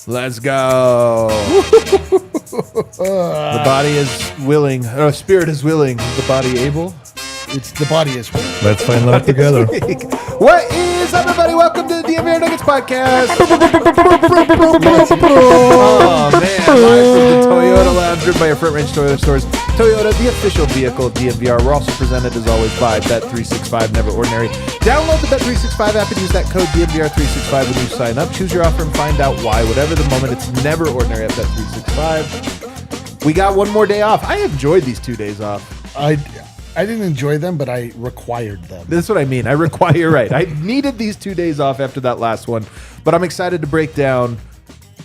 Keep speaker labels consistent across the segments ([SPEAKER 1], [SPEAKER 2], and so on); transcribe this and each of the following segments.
[SPEAKER 1] Let's go. The body is willing. Spirit is willing. The body able?
[SPEAKER 2] It's the body is willing.
[SPEAKER 3] Let's find love together.
[SPEAKER 1] What is up, everybody? Welcome to the DNVR Nuggets Podcast. Oh, man. Live from the Toyota Lounge, driven by your Front Range Toyota stores. Toyota, the official vehicle of DNVR. We're also presented, as always, by Bet365, Never Ordinary. Download the Bet365 app and use that code DNVR365 when you sign up. Choose your offer and find out why. Whatever the moment, it's never ordinary at Bet365. We got one more day off. I enjoyed these 2 days off.
[SPEAKER 2] I didn't enjoy them, but I required them.
[SPEAKER 1] That's what I mean. You're right. I needed these 2 days off after that last one, but I'm excited to break down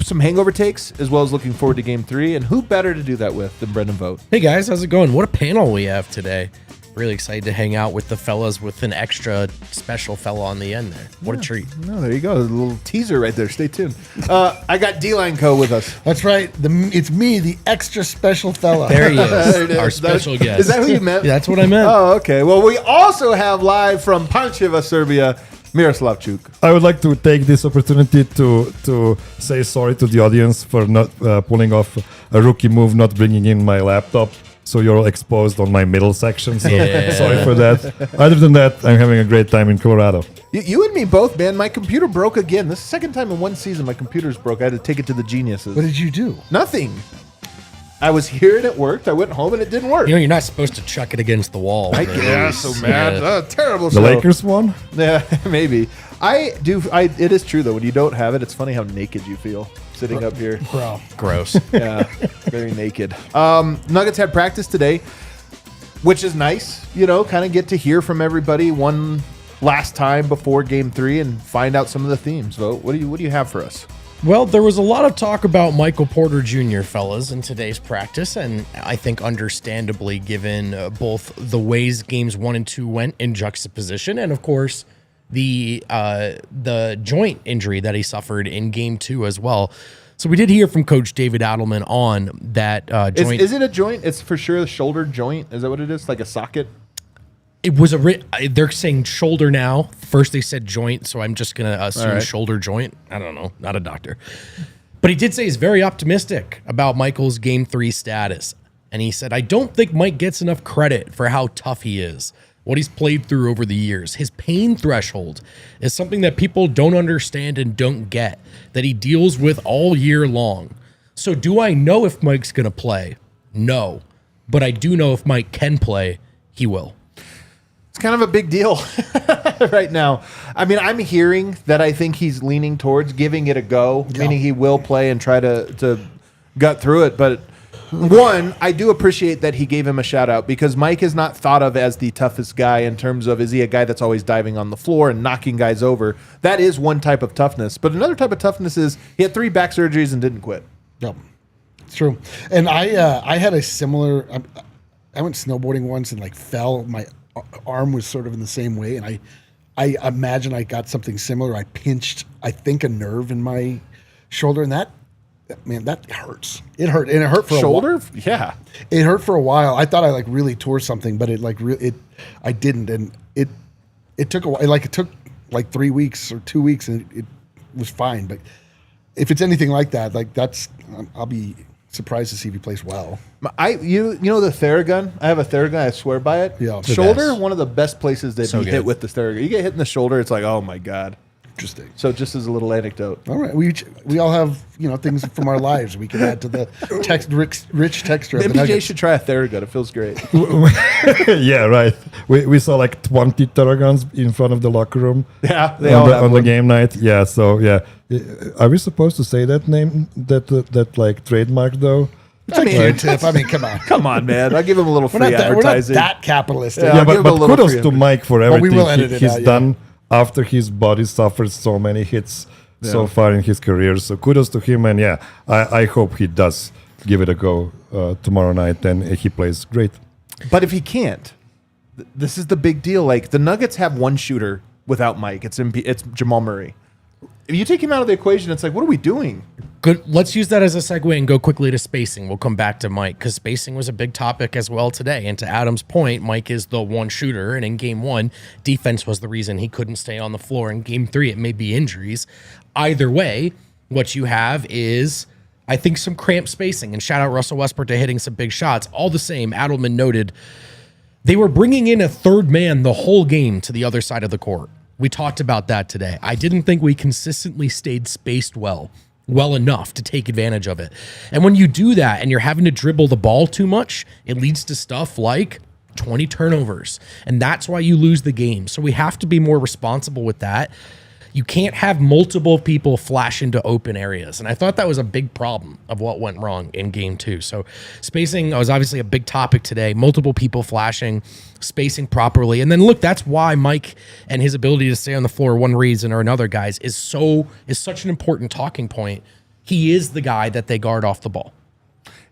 [SPEAKER 1] some hangover takes, as well as looking forward to Game 3. And who better to do that with than Brendan Vogt?
[SPEAKER 4] Hey guys, how's it going? What a panel we have today. Really excited to hang out with the fellas with an extra special fella on the end there. What a treat.
[SPEAKER 1] No, there you go. A little teaser right there. Stay tuned. I got D-Line Co. with us.
[SPEAKER 2] That's right. It's me, the extra special fella.
[SPEAKER 4] There he is,
[SPEAKER 1] There it is.
[SPEAKER 4] our special guest.
[SPEAKER 1] Is that who you meant?
[SPEAKER 4] Yeah, that's what I meant.
[SPEAKER 1] Oh, okay. Well, we also have live from Pančeva, Serbia, Miroslav Cuk.
[SPEAKER 3] I would like to take this opportunity to say sorry to the audience for not pulling off a rookie move, not bringing in my laptop. So you're all exposed on my middle section. So sorry for that. Other than that, I'm having a great time in Colorado.
[SPEAKER 1] You and me both, man. My computer broke again. This is the second time in one season my computer's broke. I had to take it to the geniuses.
[SPEAKER 2] What did you do?
[SPEAKER 1] Nothing. I was here and it worked. I went home and it didn't work.
[SPEAKER 4] You know, you're not supposed to chuck it against the wall.
[SPEAKER 1] I guess. So mad.
[SPEAKER 4] Yeah.
[SPEAKER 1] Terrible
[SPEAKER 3] The
[SPEAKER 1] show.
[SPEAKER 3] Lakers won?
[SPEAKER 1] Yeah, maybe. It is true, though. When you don't have it, it's funny how naked you feel sitting up here.
[SPEAKER 2] Bro.
[SPEAKER 4] Gross.
[SPEAKER 1] Yeah, very naked. Nuggets had practice today, which is nice. You know, kind of get to hear from everybody one last time before Game 3 and find out some of the themes. Vogt, what do you have for us?
[SPEAKER 4] Well, there was a lot of talk about Michael Porter Jr., fellas, in today's practice, and I think understandably given both the ways games 1 and 2 went in juxtaposition, and of course the joint injury that he suffered in Game 2 as well. So we did hear from Coach David Adelman on that joint.
[SPEAKER 1] Is it a joint? It's for sure a shoulder joint. Is that what it is? Like a socket?
[SPEAKER 4] It was they're saying shoulder now. First they said joint, so I'm just going to assume shoulder joint. I don't know. Not a doctor. But he did say he's very optimistic about Michael's Game 3 status. And he said, I don't think Mike gets enough credit for how tough he is, what he's played through over the years. His pain threshold is something that people don't understand and don't get, that he deals with all year long. So do I know if Mike's going to play? No. But I do know if Mike can play, he will.
[SPEAKER 1] It's kind of a big deal right now. I mean, I'm hearing that I think he's leaning towards giving it a go, meaning he will play and try to gut through it. But one, I do appreciate that he gave him a shout out, because Mike is not thought of as the toughest guy in terms of, is he a guy that's always diving on the floor and knocking guys over? That is one type of toughness. But another type of toughness is he had 3 back surgeries and didn't quit.
[SPEAKER 2] Yep. It's true. And I had a similar, I went snowboarding once and fell. My arm was sort of in the same way, and I imagine I got something similar. I pinched, I think, a nerve in my shoulder, and that hurts. It hurt, and it hurt for
[SPEAKER 1] shoulder.
[SPEAKER 2] A while.
[SPEAKER 1] Yeah,
[SPEAKER 2] it hurt for a while. I thought I really tore something, but I didn't, and it took a while. It took 3 weeks or 2 weeks, and it was fine. But if it's anything like that, I'll be surprised to see if he plays well.
[SPEAKER 1] You know the Theragun? I have a Theragun. I swear by it.
[SPEAKER 2] Yeah.
[SPEAKER 1] Shoulder, one of the best places to
[SPEAKER 4] So
[SPEAKER 1] be
[SPEAKER 4] good.
[SPEAKER 1] hit with the Theragun. You get hit in the shoulder, it's like, oh my God.
[SPEAKER 2] Interesting.
[SPEAKER 1] So just as a little anecdote.
[SPEAKER 2] All right, we all have things from our lives we can add to the rich texture of the
[SPEAKER 1] MPJ
[SPEAKER 2] Nuggets.
[SPEAKER 1] should try a Theragun. It feels great.
[SPEAKER 3] Yeah, right. We saw 20 Terragons in front of the locker room.
[SPEAKER 1] Yeah, they all have
[SPEAKER 3] on the
[SPEAKER 1] one.
[SPEAKER 3] game night. Yeah, so yeah. Are we supposed to say that name, that trademark though?
[SPEAKER 2] It's a gear tip. I mean, come on.
[SPEAKER 1] Come on, man. I'll give him a little free
[SPEAKER 2] We're not
[SPEAKER 1] advertising.
[SPEAKER 2] that capitalistic.
[SPEAKER 1] Yeah.
[SPEAKER 3] Yeah,
[SPEAKER 1] I'll give him a
[SPEAKER 3] but
[SPEAKER 1] little
[SPEAKER 3] kudos
[SPEAKER 1] free
[SPEAKER 3] to Mike for
[SPEAKER 2] we
[SPEAKER 3] everything
[SPEAKER 2] will edit it
[SPEAKER 3] he's
[SPEAKER 2] out, yeah.
[SPEAKER 3] done after his body suffered so many hits so far in his career. So kudos to him, and yeah, I hope he does give it a go tomorrow night, and he plays great.
[SPEAKER 1] But if he can't, this is the big deal. Like, the Nuggets have one shooter without Mike. It's Jamal Murray. If you take him out of the equation, it's like, what are we doing?
[SPEAKER 4] Good. Let's use that as a segue and go quickly to spacing. We'll come back to Mike because spacing was a big topic as well today. And to Adam's point, Mike is the one shooter. And in game 1, defense was the reason he couldn't stay on the floor. In game 3, it may be injuries. Either way, what you have is, I think, some cramped spacing. And shout out Russell Westbrook to hitting some big shots. All the same, Adelman noted they were bringing in a third man the whole game to the other side of the court. We talked about that today. I didn't think we consistently stayed spaced well enough to take advantage of it. And when you do that and you're having to dribble the ball too much, it leads to stuff like 20 turnovers. And that's why you lose the game. So we have to be more responsible with that. You can't have multiple people flash into open areas. And I thought that was a big problem of what went wrong in game 2. So spacing was obviously a big topic today. Multiple people flashing, spacing properly. And then look, that's why Mike and his ability to stay on the floor one reason or another, guys, is such an important talking point. He is the guy that they guard off the ball.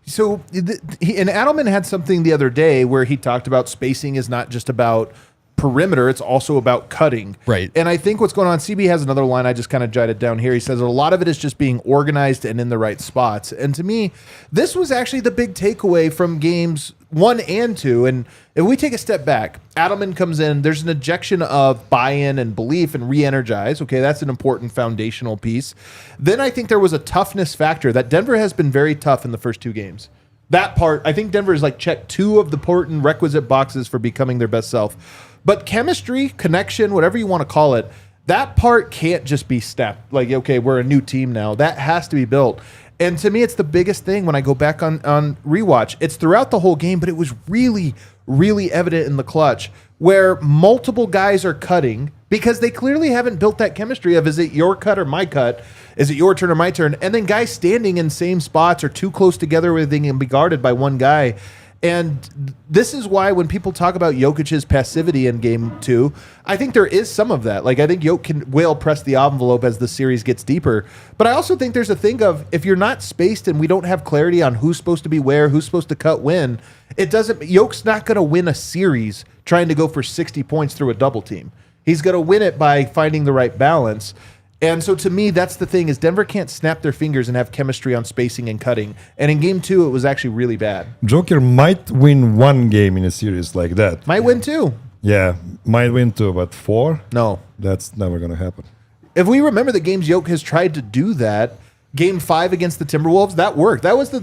[SPEAKER 1] So, and Adelman had something the other day where he talked about spacing is not just about perimeter, it's also about cutting.
[SPEAKER 4] Right.
[SPEAKER 1] And I think what's going on, CB has another line, I just kind of jotted down here. He says a lot of it is just being organized and in the right spots. And to me, this was actually the big takeaway from games 1 and 2. And if we take a step back, Adelman comes in, there's an injection of buy-in and belief and re-energize. Okay, that's an important foundational piece. Then I think there was a toughness factor that Denver has been very tough in the first 2 games. That part, I think Denver has like checked 2 of the important requisite boxes for becoming their best self. But chemistry, connection, whatever you want to call it, that part can't just be snapped. Like, okay, we're a new team now. That has to be built. And to me, it's the biggest thing when I go back on rewatch. It's throughout the whole game, but it was really, really evident in the clutch where multiple guys are cutting because they clearly haven't built that chemistry of, is it your cut or my cut? Is it your turn or my turn? And then guys standing in same spots or too close together where they can be guarded by one guy. And this is why when people talk about Jokic's passivity in game 2, I think there is some of that. Like, I think Jokic will press the envelope as the series gets deeper. But I also think there's a thing of, if you're not spaced and we don't have clarity on who's supposed to be where, who's supposed to cut when, Jokic's not going to win a series trying to go for 60 points through a double team. He's going to win it by finding the right balance. And so to me, that's the thing, is Denver can't snap their fingers and have chemistry on spacing and cutting. And in game 2, it was actually really bad.
[SPEAKER 3] Joker might win 1 game in a series like that.
[SPEAKER 1] Might win 2.
[SPEAKER 3] Yeah, might win 2, but 4?
[SPEAKER 1] No.
[SPEAKER 3] That's never going to happen.
[SPEAKER 1] If we remember the games Jokic has tried to do that, game 5 against the Timberwolves, that worked. That was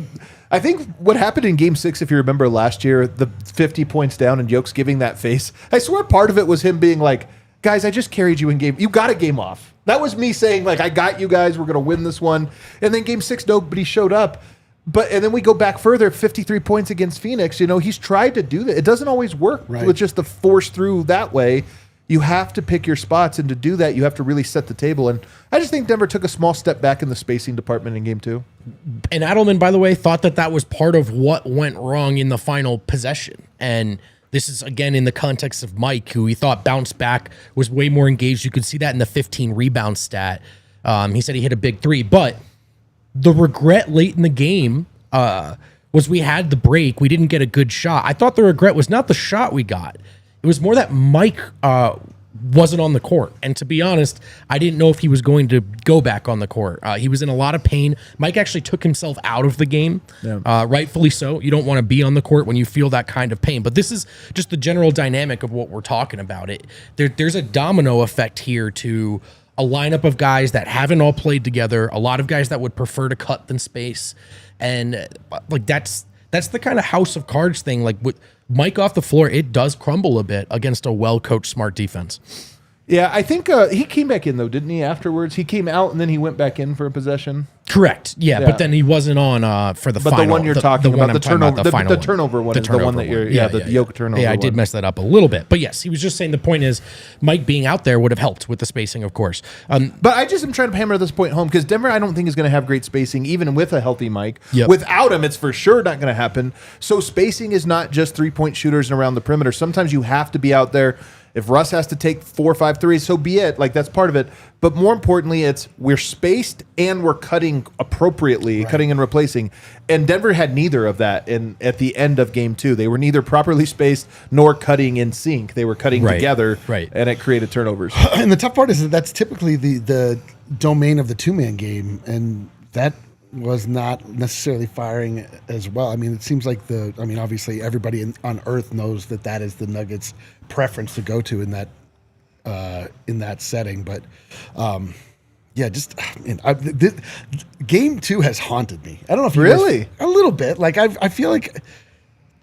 [SPEAKER 1] I think what happened in game 6, if you remember last year, the 50 points down and Jokic's giving that face. I swear part of it was him being like, guys, I just carried you in game. You got a game off. That was me saying, like, I got you guys. We're going to win this one. And then game 6, nobody showed up. And then we go back further, 53 points against Phoenix. You know, he's tried to do that. It doesn't always work with just the force through that way. You have to pick your spots. And to do that, you have to really set the table. And I just think Denver took a small step back in the spacing department in game 2.
[SPEAKER 4] And Adelman, by the way, thought that was part of what went wrong in the final possession. And this is, again, in the context of Mike, who he thought bounced back, was way more engaged. You could see that in the 15 rebound stat. He said he hit a big 3. But the regret late in the game was we had the break. We didn't get a good shot. I thought the regret was not the shot we got. It was more that Mike wasn't on the court. And to be honest, I didn't know if he was going to go back on the court. He was in a lot of pain. Mike actually took himself out of the game, rightfully so. You don't want to be on the court when you feel that kind of pain. But this is just the general dynamic of what we're talking about. There's a domino effect here to a lineup of guys that haven't all played together, a lot of guys that would prefer to cut than space. And like that's the kind of house of cards thing. Like with Mike off the floor, it does crumble a bit against a well-coached, smart defense.
[SPEAKER 1] Yeah, I think he came back in, though, didn't he, afterwards? He came out, and then he went back in for a possession.
[SPEAKER 4] Correct. Yeah, but then he wasn't on for the final.
[SPEAKER 1] But the one you're talking about, the turnover, the
[SPEAKER 4] final
[SPEAKER 1] turnover one, is the one that you're, the Jokic turnover.
[SPEAKER 4] Yeah, I did mess that up a little bit. But yes, he was just saying the point is Mike being out there would have helped with the spacing, of course.
[SPEAKER 1] But I just am trying to hammer this point home because Denver, I don't think, is going to have great spacing, even with a healthy Mike.
[SPEAKER 4] Yep.
[SPEAKER 1] Without him, it's for sure not going to happen. So spacing is not just 3-point shooters and around the perimeter. Sometimes you have to be out there. If Russ has to take 4 or 5 threes, so be it. Like, that's part of it. But more importantly, it's we're spaced and we're cutting appropriately, cutting and replacing. And Denver had neither of that at the end of game 2. They were neither properly spaced nor cutting in sync. They were cutting together, and it created turnovers.
[SPEAKER 2] And the tough part is that's typically the domain of the two-man game, and that was not necessarily firing as well. I mean, it seems like obviously everybody on earth knows that is the Nuggets' preference to go to in that setting. But game 2 has haunted me. I don't know if you guys, a little bit. Like I feel like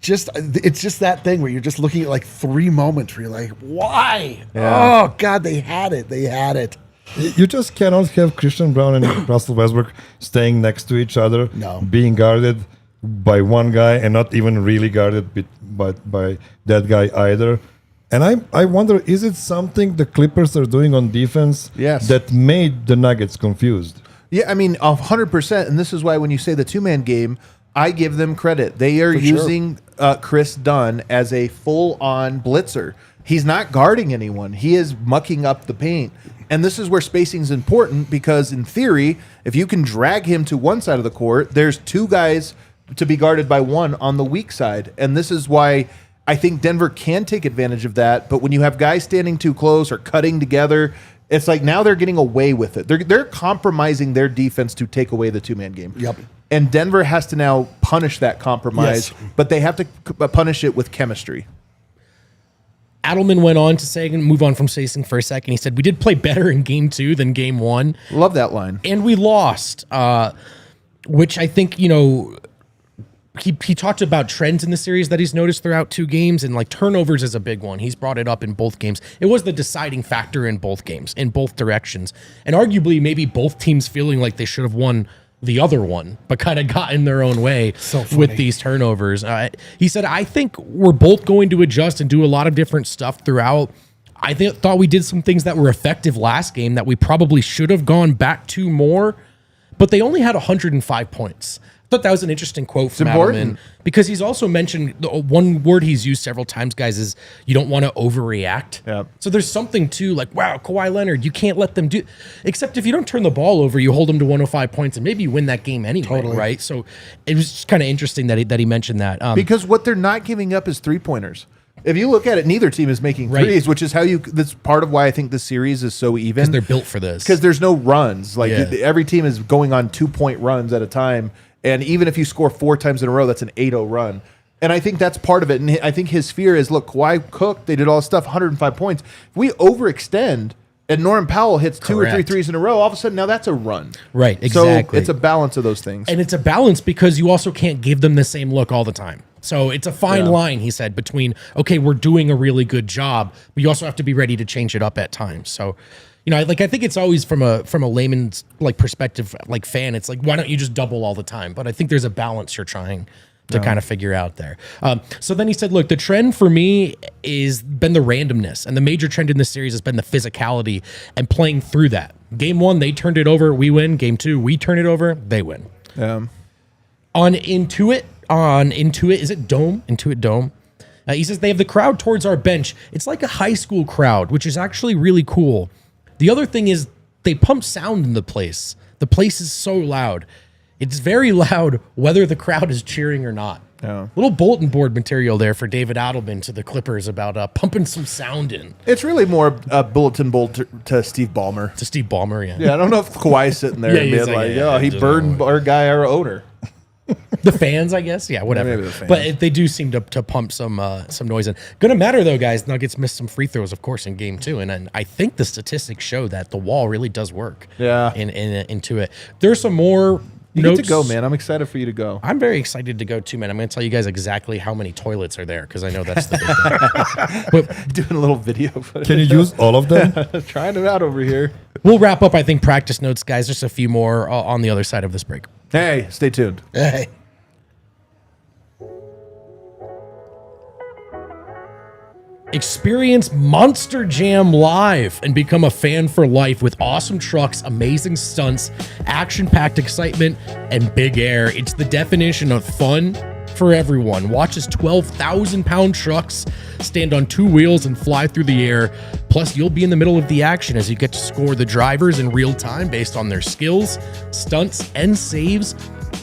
[SPEAKER 2] it's just that thing where you're just looking at like 3 moments where you're like, why? Yeah. Oh God, they had it.
[SPEAKER 3] You just cannot have Christian Brown and Russell Westbrook staying next to each other, being guarded by one guy and not even really guarded by that guy either. And I wonder, is it something the Clippers are doing on defense that made the Nuggets confused?
[SPEAKER 1] Yeah, I mean, 100%. And this is why when you say the two-man game, I give them credit. They are using Chris Dunn as a full-on blitzer. He's not guarding anyone. He is mucking up the paint. And this is where spacing is important because, in theory, if you can drag him to one side of the court, there's 2 guys to be guarded by one on the weak side. And this is why I think Denver can take advantage of that. But when you have guys standing too close or cutting together, it's like now they're getting away with it. They're compromising their defense to take away the two-man game.
[SPEAKER 2] Yep.
[SPEAKER 1] And Denver has to now punish that compromise, but they have to punish it with chemistry.
[SPEAKER 4] Adelman went on to say, and move on from spacing for a second. He said, we did play better in game 2 than game 1.
[SPEAKER 1] Love that line.
[SPEAKER 4] And we lost, which I think, he talked about trends in the series that he's noticed throughout 2 games, and like turnovers is a big one. He's brought it up in both games. It was the deciding factor in both games, in both directions. And arguably maybe both teams feeling like they should have won the other one, but kind of got in their own way with these turnovers. He said, I think we're both going to adjust and do a lot of different stuff throughout. I thought we did some things that were effective last game that we probably should have gone back to more, but they only had 105 points. I thought that was an interesting quote from Adelman, because he's also mentioned the one word he's used several times, guys, is you don't want to overreact. Yep. So there's something to like, wow, Kawhi Leonard, you can't let them do, except if you don't turn the ball over, you hold them to 105 points and maybe you win that game anyway, right? So it was just kind of interesting that he mentioned that.
[SPEAKER 1] Because what they're not giving up is 3-pointers. If you look at it, neither team is making threes, which is that's part of why I think the series is so even.
[SPEAKER 4] Because they're built for this.
[SPEAKER 1] Because there's no runs. Like every team is going on 2-point runs at a time. And even if you score 4 times in a row, that's an 8-0 run. And I think that's part of it. And I think his fear is, look, Kawhi Cook, they did all this stuff, 105 points. If we overextend and Norman Powell hits 2 or 3 threes in a row, all of a sudden now that's a run.
[SPEAKER 4] Right, exactly.
[SPEAKER 1] So it's a balance of those things.
[SPEAKER 4] And it's a balance because you also can't give them the same look all the time. So it's a fine line, he said, between, okay, we're doing a really good job, but you also have to be ready to change it up at times. So, I think it's always from a layman's like perspective, like fan, it's like, why don't you just double all the time? But I think there's a balance you're trying to kind of figure out there. So then he said, look, the trend for me is been the randomness, and the major trend in this series has been the physicality and playing through that. Game 1, they turned it over, we win. Game 2, we turn it over, they win. On Intuit, is it Dome? Intuit Dome. He says they have the crowd towards our bench. It's like a high school crowd, which is actually really cool. The other thing is they pump sound in the place. The place is so loud. It's very loud whether the crowd is cheering or not. Little bulletin board material there for David Adelman to the Clippers about pumping some sound in.
[SPEAKER 1] It's really more a bulletin board to Steve Ballmer.
[SPEAKER 4] To Steve Ballmer,
[SPEAKER 1] Yeah, I don't know if Kawhi's sitting there and being like, he burned our guy, our owner.
[SPEAKER 4] The fans, I guess. Yeah, whatever. Yeah, but they do seem to pump some noise in. Gonna matter, though, guys. Nuggets missed some free throws, of course, in game 2. And I think the statistics show that the wall really does work into it. There's some more
[SPEAKER 1] You
[SPEAKER 4] notes.
[SPEAKER 1] get to go, man. I'm excited for you to go.
[SPEAKER 4] I'm very excited to go, too, man. I'm going to tell you guys exactly how many toilets are there, because I know that's the big thing.
[SPEAKER 1] Doing a little video footage.
[SPEAKER 3] Can you use all of them?
[SPEAKER 1] Trying it out over here.
[SPEAKER 4] We'll wrap up, I think, practice notes, guys. Just a few more on the other side of this break.
[SPEAKER 1] Hey, stay tuned.
[SPEAKER 2] Hey.
[SPEAKER 4] Experience Monster Jam live and become a fan for life with awesome trucks, amazing stunts, action-packed excitement, and big air. It's the definition of fun, for everyone. Watch as 12,000-pound trucks stand on two wheels and fly through the air. Plus, you'll be in the middle of the action as you get to score the drivers in real time based on their skills, stunts, and saves.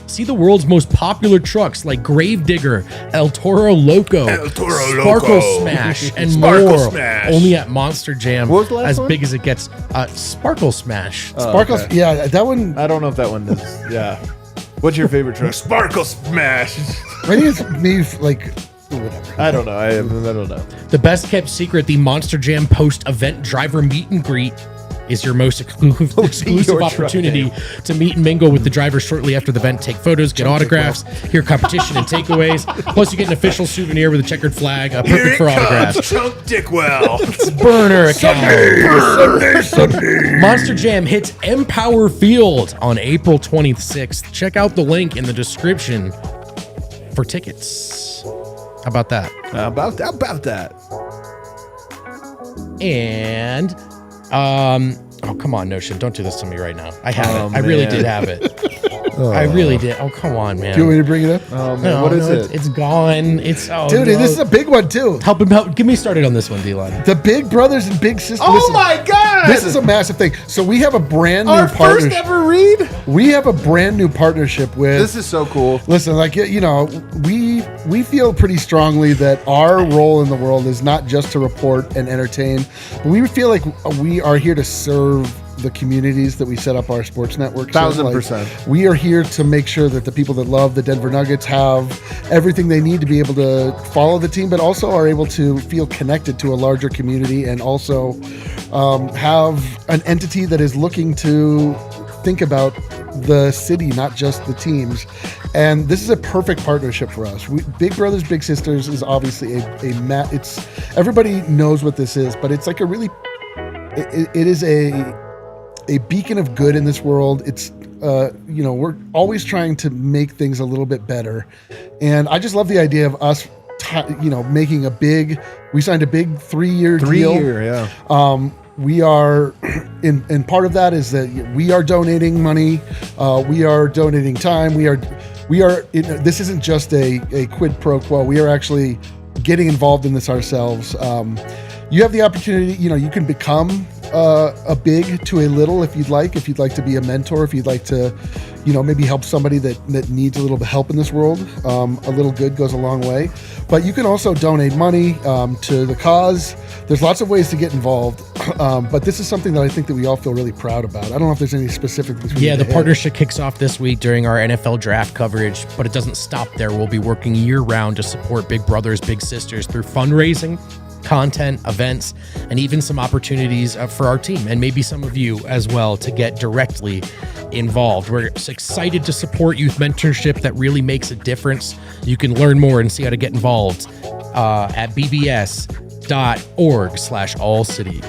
[SPEAKER 4] See the world's most popular trucks like Gravedigger, El Toro Loco, Sparkle Smash, and more. Only at Monster Jam.
[SPEAKER 1] What was the last
[SPEAKER 4] as
[SPEAKER 1] one?
[SPEAKER 4] big as it gets. Sparkle Smash.
[SPEAKER 2] Sparkles,
[SPEAKER 1] okay.
[SPEAKER 2] yeah, that one.
[SPEAKER 1] I don't know if that one is. Yeah. What's your favorite truck? Sparkle Smash.
[SPEAKER 2] I think it's me, like, whatever.
[SPEAKER 1] I don't know. I don't know.
[SPEAKER 4] The best kept secret, the Monster Jam post-event driver meet and greet is your most exclusive
[SPEAKER 1] your
[SPEAKER 4] opportunity
[SPEAKER 1] truck
[SPEAKER 4] to meet and mingle with the drivers shortly after the event, take photos, get autographs, hear competition and takeaways. Plus, you get an official souvenir with a checkered flag, perfect for autographs.
[SPEAKER 1] Chunk Dickwell.
[SPEAKER 4] Burner account. Sunday. Monster Jam hits Empower Field on April 26th. Check out the link in the description for tickets. How about that?
[SPEAKER 1] About that.
[SPEAKER 4] And oh, come on, Notion, don't do this to me right now. I have it. I really did have it. I really did. Oh, come on, man.
[SPEAKER 2] Do you want me to bring it up?
[SPEAKER 1] Oh man,
[SPEAKER 4] No,
[SPEAKER 1] what is
[SPEAKER 4] no,
[SPEAKER 1] it?
[SPEAKER 4] It's gone. It's
[SPEAKER 2] Dude, this is a big one, too.
[SPEAKER 4] help. Get me started on this one, D-Line.
[SPEAKER 2] The Big Brothers and Big Sisters.
[SPEAKER 1] Oh
[SPEAKER 2] Listen,
[SPEAKER 1] my God!
[SPEAKER 2] This is a massive thing. So we have a brand new
[SPEAKER 1] Our first
[SPEAKER 2] partnership.
[SPEAKER 1] ever read.
[SPEAKER 2] We have a brand new partnership with.
[SPEAKER 1] This is so cool.
[SPEAKER 2] Listen, like, you know, we feel pretty strongly that our role in the world is not just to report and entertain, but we feel like we are here to serve the communities that we set up our sports network.
[SPEAKER 1] 1000%.
[SPEAKER 2] We are here to make sure that the people that love the Denver Nuggets have everything they need to be able to follow the team, but also are able to feel connected to a larger community and also have an entity that is looking to think about the city, not just the teams. And this is a perfect partnership for us. Big Brothers Big Sisters is obviously it's everybody knows what this is, but it's like a really it is a beacon of good in this world. It's you know, we're always trying to make things a little bit better, and I just love the idea of us making we signed a big 3-year deal.
[SPEAKER 1] 3-year, yeah.
[SPEAKER 2] We are, and part of that is that we are donating money. We are donating time. This isn't just a quid pro quo. We are actually getting involved in this ourselves. You have the opportunity, you can become a big to a little if you'd like to be a mentor, if you'd like to, maybe help somebody that needs a little bit of help in this world. A little good goes a long way. But you can also donate money to the cause. There's lots of ways to get involved. But this is something that I think that we all feel really proud about. I don't know if there's any specific things.
[SPEAKER 4] The partnership kicks off this week during our NFL draft coverage, but it doesn't stop there. We'll be working year-round to support Big Brothers, Big Sisters through fundraising, content, events, and even some opportunities for our team and maybe some of you as well to get directly involved. We're excited to support youth mentorship that really makes a difference. You can learn more and see how to get involved at bbs.org/ALLCITY.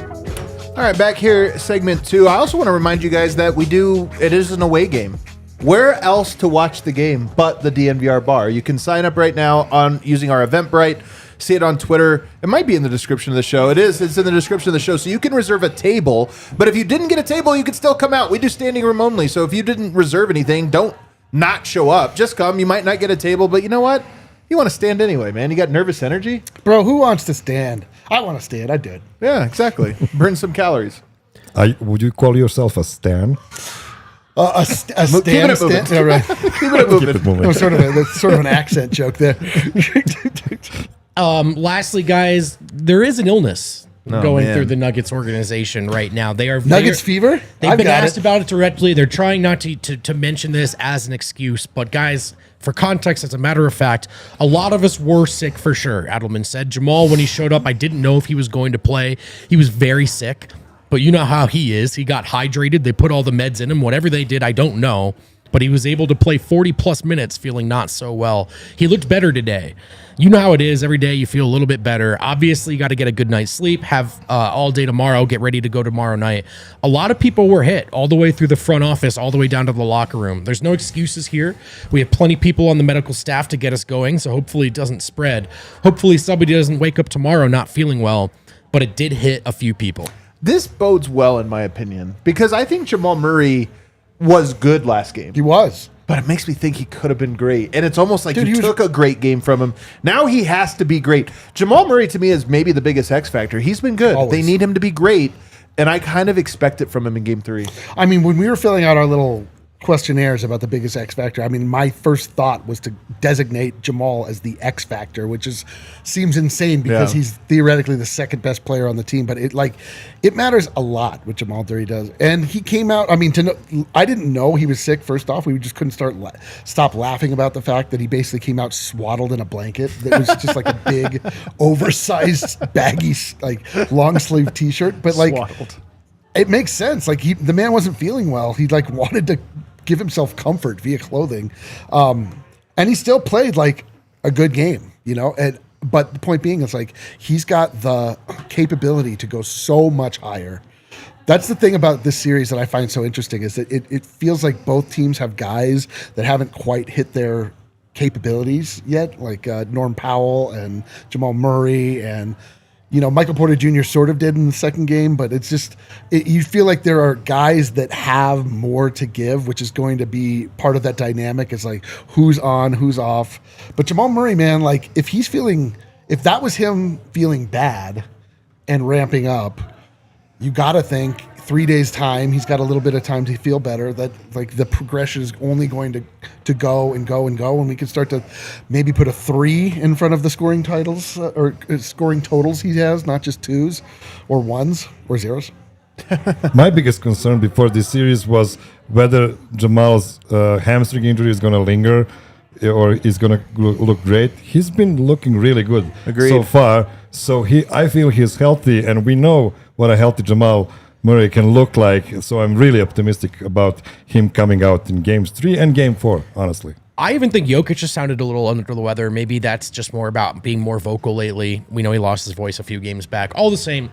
[SPEAKER 1] All right, back here, segment 2. I also want to remind you guys that it is an away game. Where else to watch the game but the DNVR Bar? You can sign up right now on using our Eventbrite. See it on Twitter. It might be in the description of the show. It is. It's in the description of the show. So you can reserve a table. But if you didn't get a table, you can still come out. We do standing room only. So if you didn't reserve anything, don't not show up. Just come. You might not get a table, but you know what? You want to stand anyway, man. You got nervous energy?
[SPEAKER 2] Bro, who wants to stand? I want to stand. I did.
[SPEAKER 1] Yeah, exactly. Burn some calories.
[SPEAKER 3] Would you call yourself a stan?
[SPEAKER 2] A stand.
[SPEAKER 1] Keep it moving.
[SPEAKER 2] Yeah, right.
[SPEAKER 1] Keep it moving.
[SPEAKER 3] Keep it moving.
[SPEAKER 2] That was sort of an accent joke there.
[SPEAKER 4] Lastly, guys, there is an illness going
[SPEAKER 1] man.
[SPEAKER 4] through the Nuggets organization right now. They are
[SPEAKER 2] Nuggets fever?
[SPEAKER 4] They've
[SPEAKER 2] I've
[SPEAKER 4] been
[SPEAKER 2] got
[SPEAKER 4] asked
[SPEAKER 2] it.
[SPEAKER 4] about it directly. They're trying not to mention this as an excuse, but guys, for context, as a matter of fact, a lot of us were sick for sure. Adelman said Jamal, when he showed up, I didn't know if he was going to play. He was very sick, but you know how he is. He got hydrated. They put all the meds in him. Whatever they did, I don't know. But he was able to play 40-plus minutes feeling not so well. He looked better today. You know how it is. Every day you feel a little bit better. Obviously, you got to get a good night's sleep, have all day tomorrow, get ready to go tomorrow night. A lot of people were hit all the way through the front office, all the way down to the locker room. There's no excuses here. We have plenty of people on the medical staff to get us going, so hopefully it doesn't spread. Hopefully somebody doesn't wake up tomorrow not feeling well, but it did hit a few people.
[SPEAKER 1] This bodes well, in my opinion, because I think Jamal Murray was good last game.
[SPEAKER 2] He was.
[SPEAKER 1] but it makes me think he could have been great. And it's almost like
[SPEAKER 2] Dude,
[SPEAKER 1] you took a great game from him. Now he has to be great. Jamal Murray, to me, is maybe the biggest X factor. He's been good.
[SPEAKER 2] Always.
[SPEAKER 1] They need him to be great, and I kind of expect it from him in Game 3.
[SPEAKER 2] I mean, when we were filling out our little questionnaires about the biggest X factor, I mean, my first thought was to designate Jamal as the X factor, which seems insane because he's theoretically the second best player on the team, but it matters a lot what Jamal Murray does. And he came out, I mean, I didn't know he was sick. First off, we just couldn't stop laughing about the fact that he basically came out swaddled in a blanket that was just like a big oversized baggy like long sleeve t-shirt, but like
[SPEAKER 1] Swaddled.
[SPEAKER 2] It makes sense. Like the man wasn't feeling well. He like wanted to give himself comfort via clothing. And he still played like a good game, you know? But the point being is like, he's got the capability to go so much higher. That's the thing about this series that I find so interesting is that it feels like both teams have guys that haven't quite hit their capabilities yet, like Norm Powell and Jamal Murray and, you know, Michael Porter Jr. sort of did in the second game, but it's just, you feel like there are guys that have more to give, which is going to be part of that dynamic. It's like, who's on, who's off. But Jamal Murray, man, like if that was him feeling bad and ramping up, you got to think 3 days time, he's got a little bit of time to feel better, that like the progression is only going to go and go and go. And we can start to maybe put a 3 in front of the scoring titles or scoring totals he has, not just 2s or 1s or 0s.
[SPEAKER 3] My biggest concern before this series was whether Jamal's hamstring injury is going to linger or is going to look great. He's been looking really good so far. So I feel he's healthy, and we know what a healthy Jamal Murray can look like. So I'm really optimistic about him coming out in Games 3 and Game 4, honestly.
[SPEAKER 4] I even think Jokic just sounded a little under the weather. Maybe that's just more about being more vocal lately. We know he lost his voice a few games back. All the same,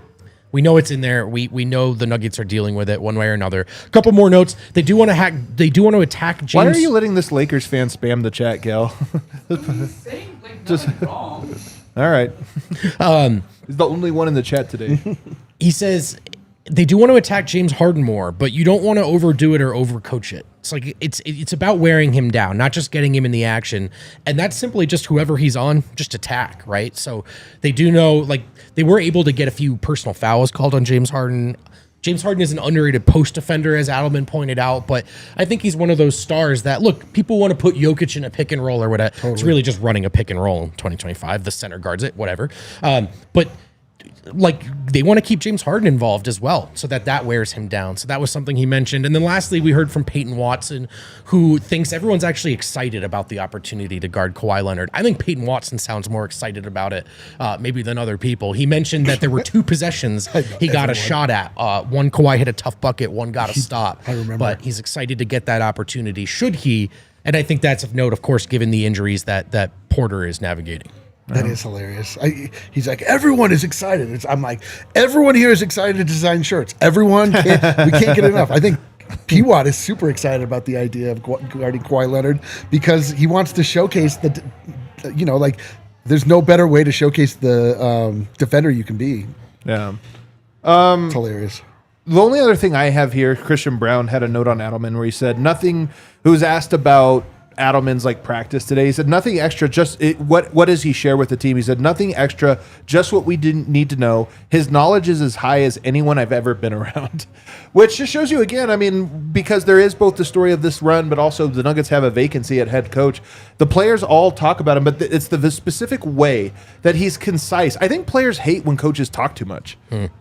[SPEAKER 4] we know it's in there. We know the Nuggets are dealing with it one way or another. A couple more notes. They do want to attack James.
[SPEAKER 1] Why are you letting this Lakers fan spam the chat, Gal?
[SPEAKER 5] He's saying like nothing wrong.
[SPEAKER 1] All right. He's the only one in the chat today.
[SPEAKER 4] He says they do want to attack James Harden more, but you don't want to overdo it or overcoach it. It's like it's about wearing him down, not just getting him in the action. And that's simply just whoever he's on, just attack, right? So they do know, like, they were able to get a few personal fouls called on James Harden. James Harden is an underrated post defender, as Adelman pointed out, but I think he's one of those stars that, look, people want to put Jokic in a pick and roll or whatever. Totally. It's really just running a pick and roll in 2025. The center guards it, whatever. But like, they want to keep James Harden involved as well, so that wears him down. So that was something he mentioned. And then lastly, we heard from Peyton Watson, who thinks everyone's actually excited about the opportunity to guard Kawhi Leonard. I think Peyton Watson sounds more excited about it maybe than other people. He mentioned that there were 2 possessions he got a shot at. One, Kawhi hit a tough bucket. One got a stop.
[SPEAKER 2] I remember.
[SPEAKER 4] But he's excited to get that opportunity, should he. And I think that's of note, of course, given the injuries that Porter is navigating.
[SPEAKER 2] That is hilarious. He's like, everyone is excited. I'm like, everyone here is excited to design shirts. Everyone, we can't get enough. I think P-Watt is super excited about the idea of guarding Kawhi Leonard because he wants to showcase like, there's no better way to showcase the defender you can be.
[SPEAKER 1] Yeah.
[SPEAKER 2] It's hilarious.
[SPEAKER 1] The only other thing I have here, Christian Brown had a note on Adelman where he said who was asked about Adelman's like practice today. He said nothing extra, what does he share with the team? He said nothing extra, just what we didn't need to know. His knowledge is as high as anyone I've ever been around, which just shows you again, I mean, because there is both the story of this run, but also the Nuggets have a vacancy at head coach. The players all talk about him, but it's the specific way that he's concise. I think players hate when coaches talk too much.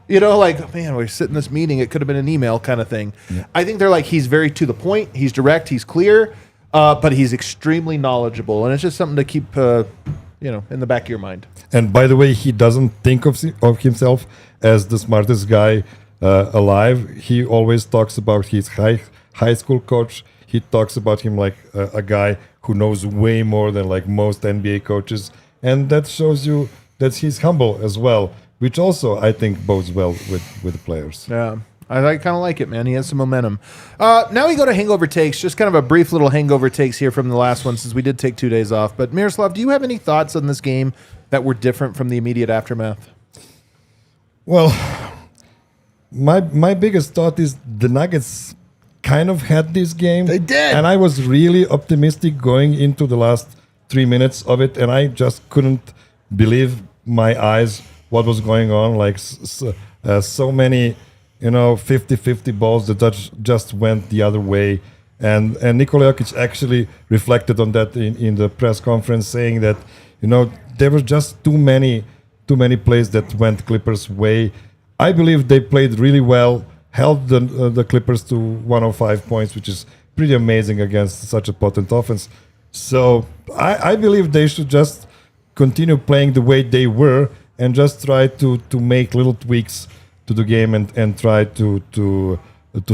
[SPEAKER 1] You know, like, man, we're sitting in this meeting, it could have been an email kind of thing. Yeah. I think they're like, he's very to the point, he's direct, he's clear. But he's extremely knowledgeable, and it's just something to keep, in the back of your mind.
[SPEAKER 3] And by the way, he doesn't think of himself as the smartest guy alive. He always talks about his high school coach. He talks about him like a guy who knows way more than like most NBA coaches, and that shows you that he's humble as well, which also I think bodes well with the players.
[SPEAKER 1] Yeah. I kind of like it, man. He has some momentum. Now we go to hangover takes. Just kind of a brief little hangover takes here from the last one, since we did take 2 days off. But Miroslav, do you have any thoughts on this game that were different from the immediate aftermath?
[SPEAKER 3] Well, my biggest thought is the Nuggets kind of had this game.
[SPEAKER 2] They did.
[SPEAKER 3] And I was really optimistic going into the last 3 minutes of it, and I just couldn't believe my eyes what was going on. Like so many, 50-50 balls that just went the other way. And Nikola Jokic actually reflected on that in the press conference, saying that, there were just too many plays that went Clippers' way. I believe they played really well, held the Clippers to 105 points, which is pretty amazing against such a potent offense. So I believe they should just continue playing the way they were and just try to make little tweaks to the game and try to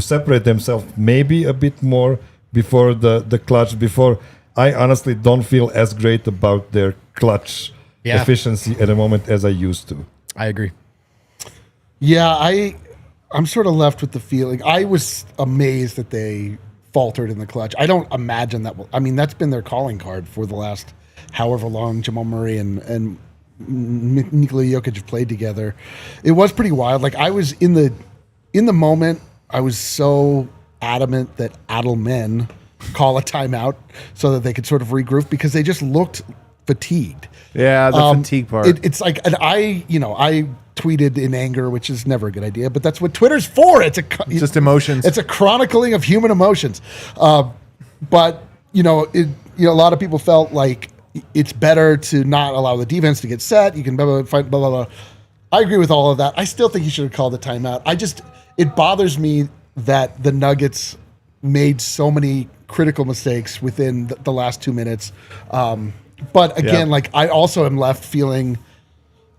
[SPEAKER 3] separate themselves maybe a bit more before the clutch. Before I honestly don't feel as great about their clutch efficiency at the moment as I used to.
[SPEAKER 4] I agree.
[SPEAKER 2] Yeah, I'm sort of left with the feeling. I was amazed that they faltered in the clutch. I don't imagine that. That's been their calling card for the last however long Jamal Murray and Nikola Jokic have played together. It was pretty wild. Like, I was in the moment. I was so adamant that Adelman call a timeout so that they could sort of regroup because they just looked fatigued.
[SPEAKER 1] Yeah, the fatigue part.
[SPEAKER 2] It's like, and I tweeted in anger, which is never a good idea, but that's what Twitter's for. It's
[SPEAKER 1] just emotions.
[SPEAKER 2] It's a chronicling of human emotions. But a lot of people felt like it's better to not allow the defense to get set. You can fight, blah, blah, blah. I agree with all of that. I still think he should have called the timeout. It bothers me that the Nuggets made so many critical mistakes within the last 2 minutes. But again, I also am left feeling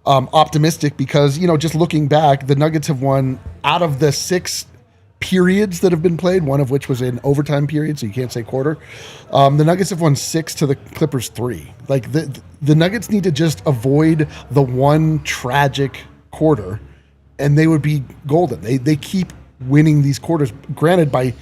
[SPEAKER 2] optimistic because, just looking back, the Nuggets have won out of the 6 periods that have been played, one of which was in overtime period, so you can't say quarter. The Nuggets have won 6 to the Clippers 3. Like, the Nuggets need to just avoid the one tragic quarter, and they would be golden. They keep winning these quarters, granted by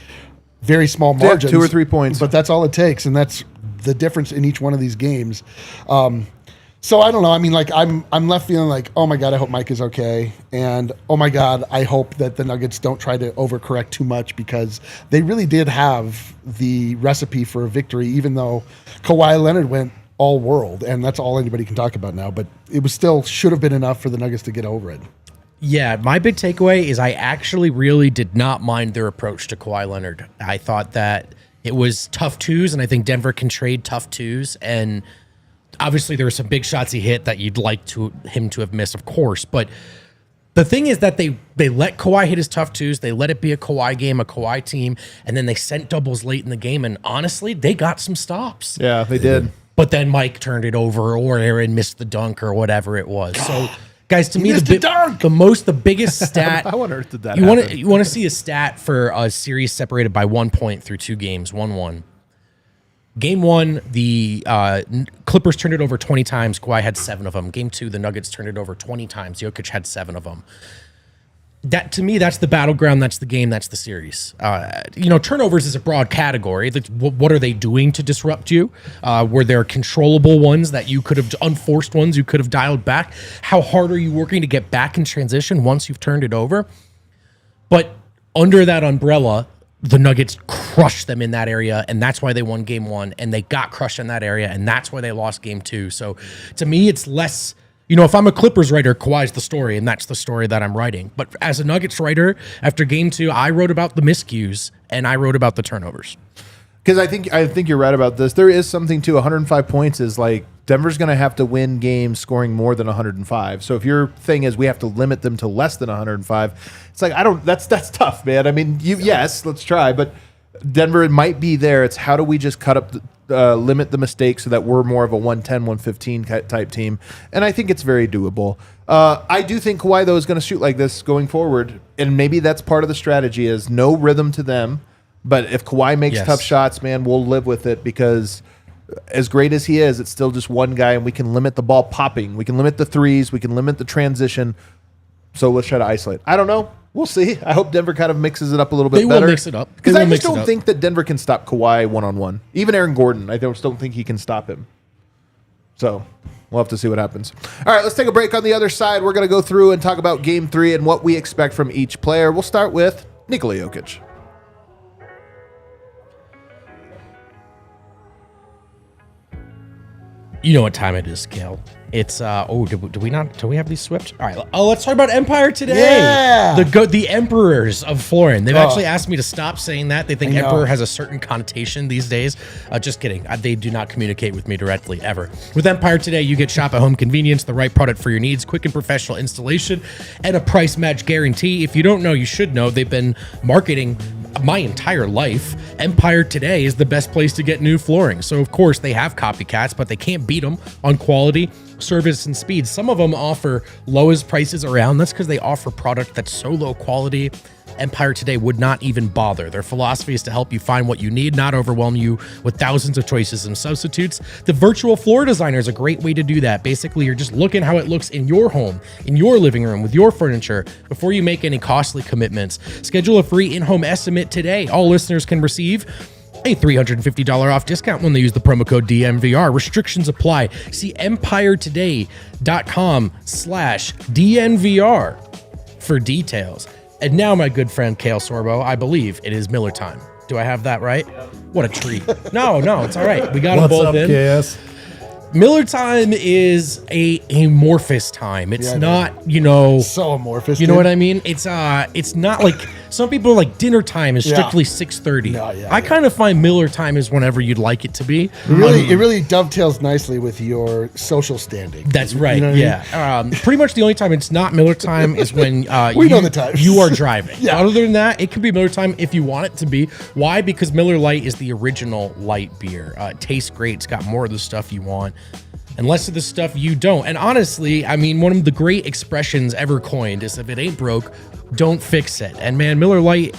[SPEAKER 2] very small margins.
[SPEAKER 1] 2 or 3 points.
[SPEAKER 2] But that's all it takes, and that's the difference in each one of these games. So I don't know. I'm left feeling like, oh my God, I hope Mike is okay. And oh my God, I hope that the Nuggets don't try to overcorrect too much because they really did have the recipe for a victory, even though Kawhi Leonard went all world. And that's all anybody can talk about now. But it was still should have been enough for the Nuggets to get over it.
[SPEAKER 4] Yeah, my big takeaway is I actually really did not mind their approach to Kawhi Leonard. I thought that it was tough twos, and I think Denver can trade tough twos. And obviously, there were some big shots he hit that you'd like him to have missed, of course. But the thing is that they let Kawhi hit his tough twos. They let it be a Kawhi game, a Kawhi team, and then they sent doubles late in the game. And honestly, they got some stops.
[SPEAKER 1] Yeah, they did.
[SPEAKER 4] But then Mike turned it over, or Aaron missed the dunk, or whatever it was. So, guys, to me, the biggest stat.
[SPEAKER 1] How on earth did that
[SPEAKER 4] happen? You want to see a stat for a series separated by 1 point through 2 games, 1-1. Game 1, the Clippers turned it over 20 times. Kawhi had 7 of them. Game 2, the Nuggets turned it over 20 times. Jokic had 7 of them. That, to me, that's the battleground. That's the game. That's the series. Turnovers is a broad category. What are they doing to disrupt you? Were there controllable ones that you could have, unforced ones you could have dialed back? How hard are you working to get back in transition once you've turned it over? But under that umbrella, the Nuggets crushed them in that area, and that's why they won game 1, and they got crushed in that area, and that's why they lost game 2. So to me, it's less, if I'm a Clippers writer, Kawhi's the story, and that's the story that I'm writing. But as a Nuggets writer, after game 2, I wrote about the miscues, and I wrote about the turnovers.
[SPEAKER 1] Because I think you're right about this. There is something to 105 points is like Denver's going to have to win games scoring more than 105. So if your thing is we have to limit them to less than 105, it's like that's tough, man. Yes, let's try, but Denver might be there. It's how do we just cut up limit the mistakes so that we're more of a 110, 115 type team, and I think it's very doable. I do think Kawhi though is going to shoot like this going forward, and maybe that's part of the strategy is no rhythm to them. But if Kawhi makes tough shots, man, we'll live with it because as great as he is, it's still just one guy, and we can limit the ball popping. We can limit the threes. We can limit the transition. So let's try to isolate. I don't know. We'll see. I hope Denver kind of mixes it up a little bit better.
[SPEAKER 4] They will mix it up.
[SPEAKER 1] Because I just don't think that Denver can stop Kawhi one-on-one. Even Aaron Gordon, I just don't think he can stop him. So we'll have to see what happens. All right, let's take a break. On the other side, we're going to go through and talk about Game 3 and what we expect from each player. We'll start with Nikola Jokic.
[SPEAKER 4] You know what time it is, Gail. It's do we have these swept? All right, let's talk about Empire today.
[SPEAKER 2] Yeah.
[SPEAKER 4] The emperors of flooring. They've actually asked me to stop saying that. They think emperor has a certain connotation these days. Just kidding. They do not communicate with me directly ever. With Empire today, you get shop at home convenience, the right product for your needs, quick and professional installation, and a price match guarantee. If you don't know, you should know. They've been marketing my entire life. Empire today is the best place to get new flooring. So of course they have copycats, but they can't beat them on quality, service, and speed. Some of them offer lowest prices around. That's because they offer product that's so low quality, Empire today would not even bother. Their philosophy is to help you find what you need, not overwhelm you with thousands of choices and substitutes. The virtual floor designer is a great way to do that. Basically, you're just looking how it looks in your home, in your living room, with your furniture before you make any costly commitments. Schedule a free in-home estimate today. All listeners can receive a $350 off discount when they use the promo code DNVR. Restrictions apply. See empiretoday.com/DNVR for details. And now, my good friend Kale Sorbo, I believe it is Miller time. Do I have that right? What a treat. No, it's all right. We got them both in.
[SPEAKER 3] KS?
[SPEAKER 4] Miller time is a amorphous time. It's not,
[SPEAKER 2] so amorphous.
[SPEAKER 4] You know what I mean? It's not like some people are like dinner time is strictly 6:30. I kind of find Miller time is whenever you'd like it to be.
[SPEAKER 2] It really dovetails nicely with your social standing.
[SPEAKER 4] That's right.
[SPEAKER 2] You know what I mean?
[SPEAKER 4] Pretty much the only time it's not Miller time is when
[SPEAKER 2] we know the times.
[SPEAKER 4] You are driving.
[SPEAKER 2] Yeah.
[SPEAKER 4] Other than that, it can be Miller time if you want it to be. Why? Because Miller Lite is the original light beer. It tastes great. It's got more of the stuff you want and less of the stuff you don't. And honestly, I mean, one of the great expressions ever coined is if it ain't broke, don't fix it. And man, Miller Lite,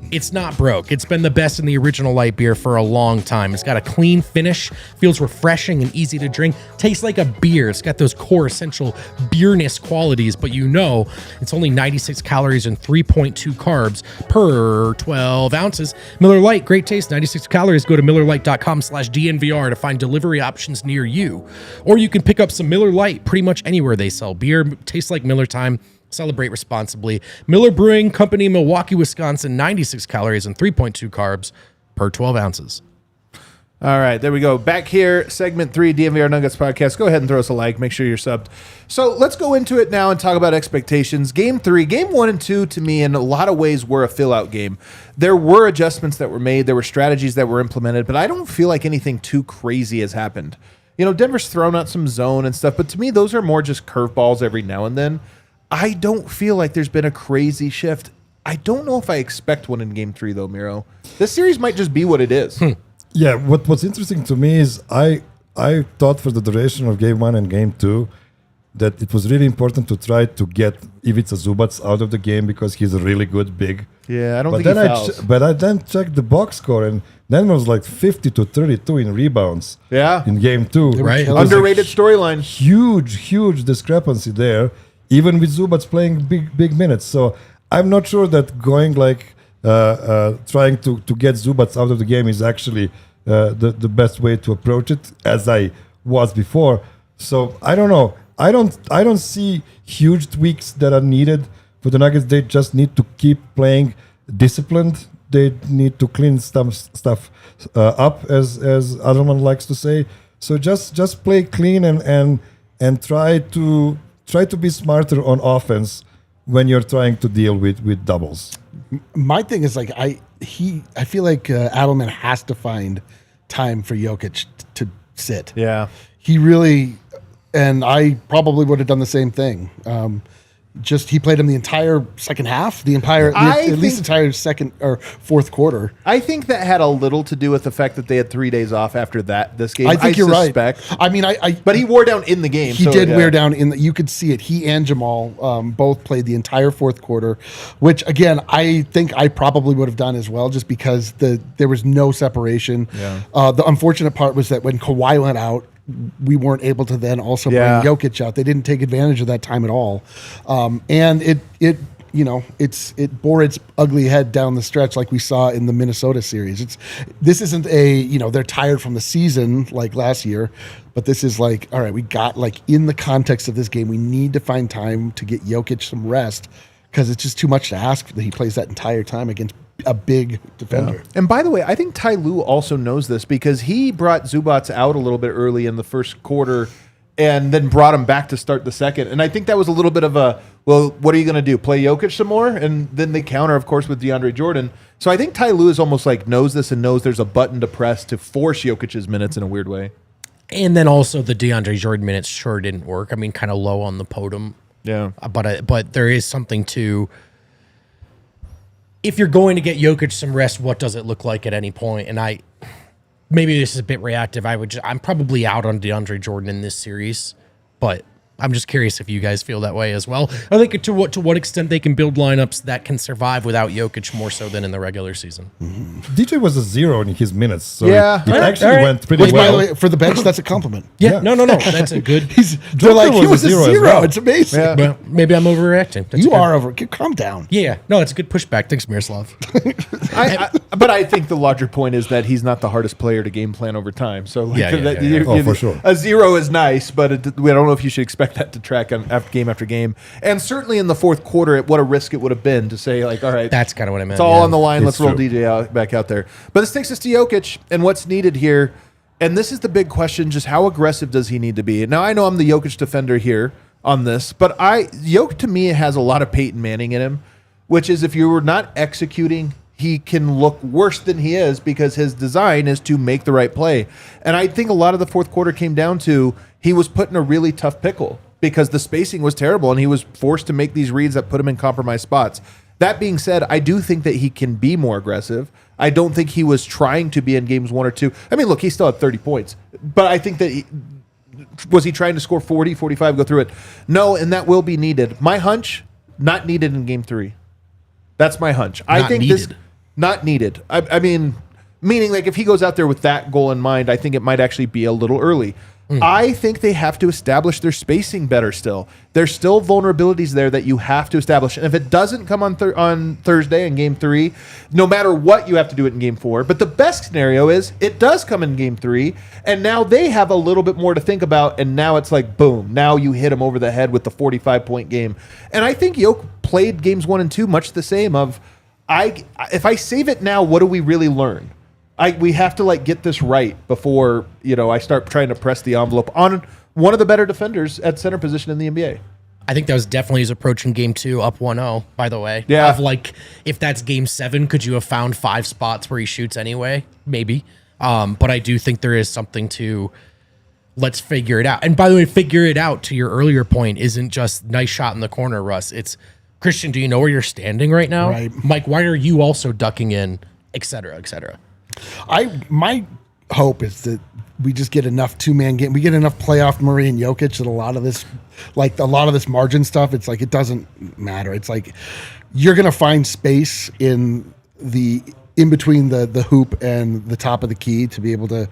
[SPEAKER 4] it's not broke. It's been the best in the original light beer for a long time. It's got a clean finish, feels refreshing and easy to drink, tastes like a beer. It's got those core essential beerness qualities, but it's only 96 calories and 3.2 carbs per 12 ounces. Miller Lite, great taste, 96 calories. Go to MillerLite.com/DNVR to find delivery options near you. Or you can pick up some Miller Lite pretty much anywhere they sell beer. Tastes like Miller time. Celebrate responsibly. Miller Brewing Company, Milwaukee, Wisconsin, 96 calories and 3.2 carbs per 12 ounces.
[SPEAKER 1] All right, there we go. Back here, segment 3, DNVR Nuggets Podcast. Go ahead and throw us a like. Make sure you're subbed. So let's go into it now and talk about expectations. Game 3, Game 1 and 2, to me, in a lot of ways, were a fill-out game. There were adjustments that were made. There were strategies that were implemented, but I don't feel like anything too crazy has happened. Denver's thrown out some zone and stuff, but to me, those are more just curveballs every now and then. I don't feel like there's been a crazy shift. I don't know if I expect one in Game 3, though, Miro. This series might just be what it is.
[SPEAKER 3] Yeah, what's interesting to me is I thought for the duration of Game 1 and Game 2 that it was really important to try to get Ivica Zubac out of the game because he's a really good big.
[SPEAKER 1] Yeah, I don't
[SPEAKER 3] but
[SPEAKER 1] think
[SPEAKER 3] then
[SPEAKER 1] he fouls.
[SPEAKER 3] But I then checked the box score, and then it was like 50-32 in rebounds.
[SPEAKER 1] Yeah.
[SPEAKER 3] In Game 2.
[SPEAKER 4] Right.
[SPEAKER 3] It was a
[SPEAKER 1] Underrated storyline.
[SPEAKER 3] Huge discrepancy there, even with Zubac playing big minutes. So I'm not sure that going trying to get Zubac out of the game is actually the best way to approach it, as I was before. So I don't know. I don't see huge tweaks that are needed for the Nuggets. They just need to keep playing disciplined. They need to clean stuff up, as Adelman likes to say. So just play clean and try to be smarter on offense when you're trying to deal with doubles.
[SPEAKER 2] My thing is like I feel like Adelman has to find time for Jokic to sit.
[SPEAKER 1] Yeah.
[SPEAKER 2] He really, and I probably would have done the same thing. He played him the entire second half, at least the entire second or fourth quarter.
[SPEAKER 1] I think that had a little to do with the fact that they had 3 days off after this game.
[SPEAKER 2] I think you're
[SPEAKER 1] suspect.
[SPEAKER 2] right. I mean,
[SPEAKER 1] but he wore down in the game.
[SPEAKER 2] He did wear down you could see it. He and Jamal both played the entire fourth quarter, which again, I think I probably would have done as well, just because there was no separation.
[SPEAKER 1] Yeah.
[SPEAKER 2] The unfortunate part was that when Kawhi went out, we weren't able to then also bring Jokic out. They didn't take advantage of that time at all. And it bore its ugly head down the stretch like we saw in the Minnesota series. This isn't they're tired from the season like last year, but this is like, all right, we got in the context of this game, we need to find time to get Jokic some rest because it's just too much to ask that he plays that entire time against a big defender.
[SPEAKER 1] And by the way, I think Ty Lue also knows this because he brought Zubats out a little bit early in the first quarter and then brought him back to start the second. And I think that was a little bit of a, well, what are you going to do? Play Jokic some more? And then they counter, of course, with DeAndre Jordan. So I think Ty Lue is almost like knows this and knows there's a button to press to force Jokic's minutes in a weird way.
[SPEAKER 4] And then also the DeAndre Jordan minutes sure didn't work. I mean, kind of low on the podium.
[SPEAKER 1] Yeah.
[SPEAKER 4] But there is something to, if you're going to get Jokic some rest, what does it look like at any point? And maybe this is a bit reactive. I'm probably out on DeAndre Jordan in this series, but I'm just curious if you guys feel that way as well. I think to what extent they can build lineups that can survive without Jokic more so than in the regular season.
[SPEAKER 3] DJ was a 0 in his minutes, so
[SPEAKER 1] Yeah.
[SPEAKER 3] it actually
[SPEAKER 4] All right.
[SPEAKER 3] went pretty
[SPEAKER 2] Which, by
[SPEAKER 3] well.
[SPEAKER 2] the way, for the bench, that's a compliment.
[SPEAKER 4] Yeah. No. That's a good.
[SPEAKER 2] They're like, he
[SPEAKER 3] was
[SPEAKER 2] was
[SPEAKER 3] a
[SPEAKER 2] a
[SPEAKER 3] zero as
[SPEAKER 2] zero.
[SPEAKER 3] well.
[SPEAKER 2] It's amazing.
[SPEAKER 1] Yeah.
[SPEAKER 4] Well, maybe I'm overreacting. That's
[SPEAKER 2] You
[SPEAKER 4] good.
[SPEAKER 2] are over. Calm down.
[SPEAKER 4] Yeah. No, it's a good pushback. Thanks, Miroslav.
[SPEAKER 1] But I think the larger point is that he's not the hardest player to game plan over time. So like,
[SPEAKER 4] Yeah.
[SPEAKER 3] Oh, for sure.
[SPEAKER 1] A 0 is nice, but I don't know if you should expect that to track on game after game. And certainly in the fourth quarter, what a risk it would have been to say, like, all right,
[SPEAKER 4] That's kind of what I meant.
[SPEAKER 1] it's all
[SPEAKER 4] yeah.
[SPEAKER 1] on the line.
[SPEAKER 3] It's
[SPEAKER 1] Let's roll
[SPEAKER 3] true.
[SPEAKER 1] DJ back out there. But this takes us to Jokic and what's needed here. And this is the big question, just how aggressive does he need to be? Now, I know I'm the Jokic defender here on this, but Jokic to me has a lot of Peyton Manning in him, which is if you were not executing, he can look worse than he is because his design is to make the right play. And I think a lot of the fourth quarter came down to he was put in a really tough pickle because the spacing was terrible and he was forced to make these reads that put him in compromised spots. That being said, I do think that he can be more aggressive. I don't think he was trying to be in games 1 or 2. I mean, look, he still had 30 points, but I think that was he trying to score 40, 45, go through it? No, and that will be needed. My hunch, not needed in game 3. That's my hunch. I
[SPEAKER 4] Not
[SPEAKER 1] think
[SPEAKER 4] needed.
[SPEAKER 1] not needed. I mean, meaning like if he goes out there with that goal in mind, I think it might actually be a little early. I think they have to establish their spacing better still. There's still vulnerabilities there that you have to establish. And if it doesn't come on Thursday in game 3, no matter what, you have to do it in game 4. But the best scenario is it does come in game 3, and now they have a little bit more to think about, and now it's like, boom, now you hit them over the head with the 45-point game. And I think Jokic played games 1 and 2 much the same of, if I save it now, what do we really learn? We have to like get this right before I start trying to press the envelope on one of the better defenders at center position in the NBA.
[SPEAKER 4] I think that was definitely his approach in game 2, up 1-0, by the way.
[SPEAKER 1] Yeah.
[SPEAKER 4] Of like, if that's game 7, could you have found 5 spots where he shoots anyway? Maybe. But I do think there is something to, let's figure it out. And by the way, figure it out, to your earlier point, isn't just nice shot in the corner, Russ. It's, Christian, do you know where you're standing right now?
[SPEAKER 2] Right.
[SPEAKER 4] Mike, why are you also ducking in, et cetera, et cetera?
[SPEAKER 2] My hope is that we just get enough 2-man game. We get enough playoff Murray and Jokic that a lot of this margin stuff, it's like it doesn't matter. It's like you're gonna find space in between the hoop and the top of the key to be able to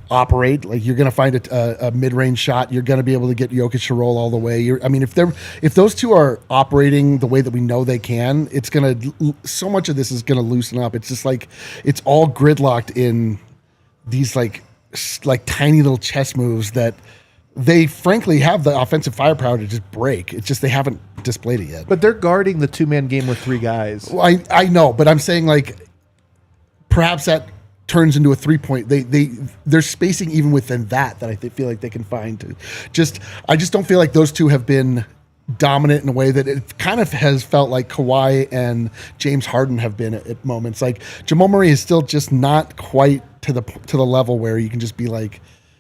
[SPEAKER 2] operate. Like you're gonna find a mid-range shot. You're gonna be able to get Jokic to roll all the way. If those two are operating the way that we know they can, it's gonna, so much of this is gonna loosen up. It's just like it's all gridlocked in these like tiny little chess moves that they frankly have the offensive firepower to just break. It's just they haven't displayed it yet.
[SPEAKER 1] But they're guarding the 2-man game with 3 guys.
[SPEAKER 2] Well, I know, but I'm saying like perhaps that turns into a 3-point. They're spacing even within that I feel like they can find. I just don't feel like those two have been dominant in a way that it kind of has felt like Kawhi and James Harden have been at moments. Like Jamal Murray is still just not quite to the level where you can just be like,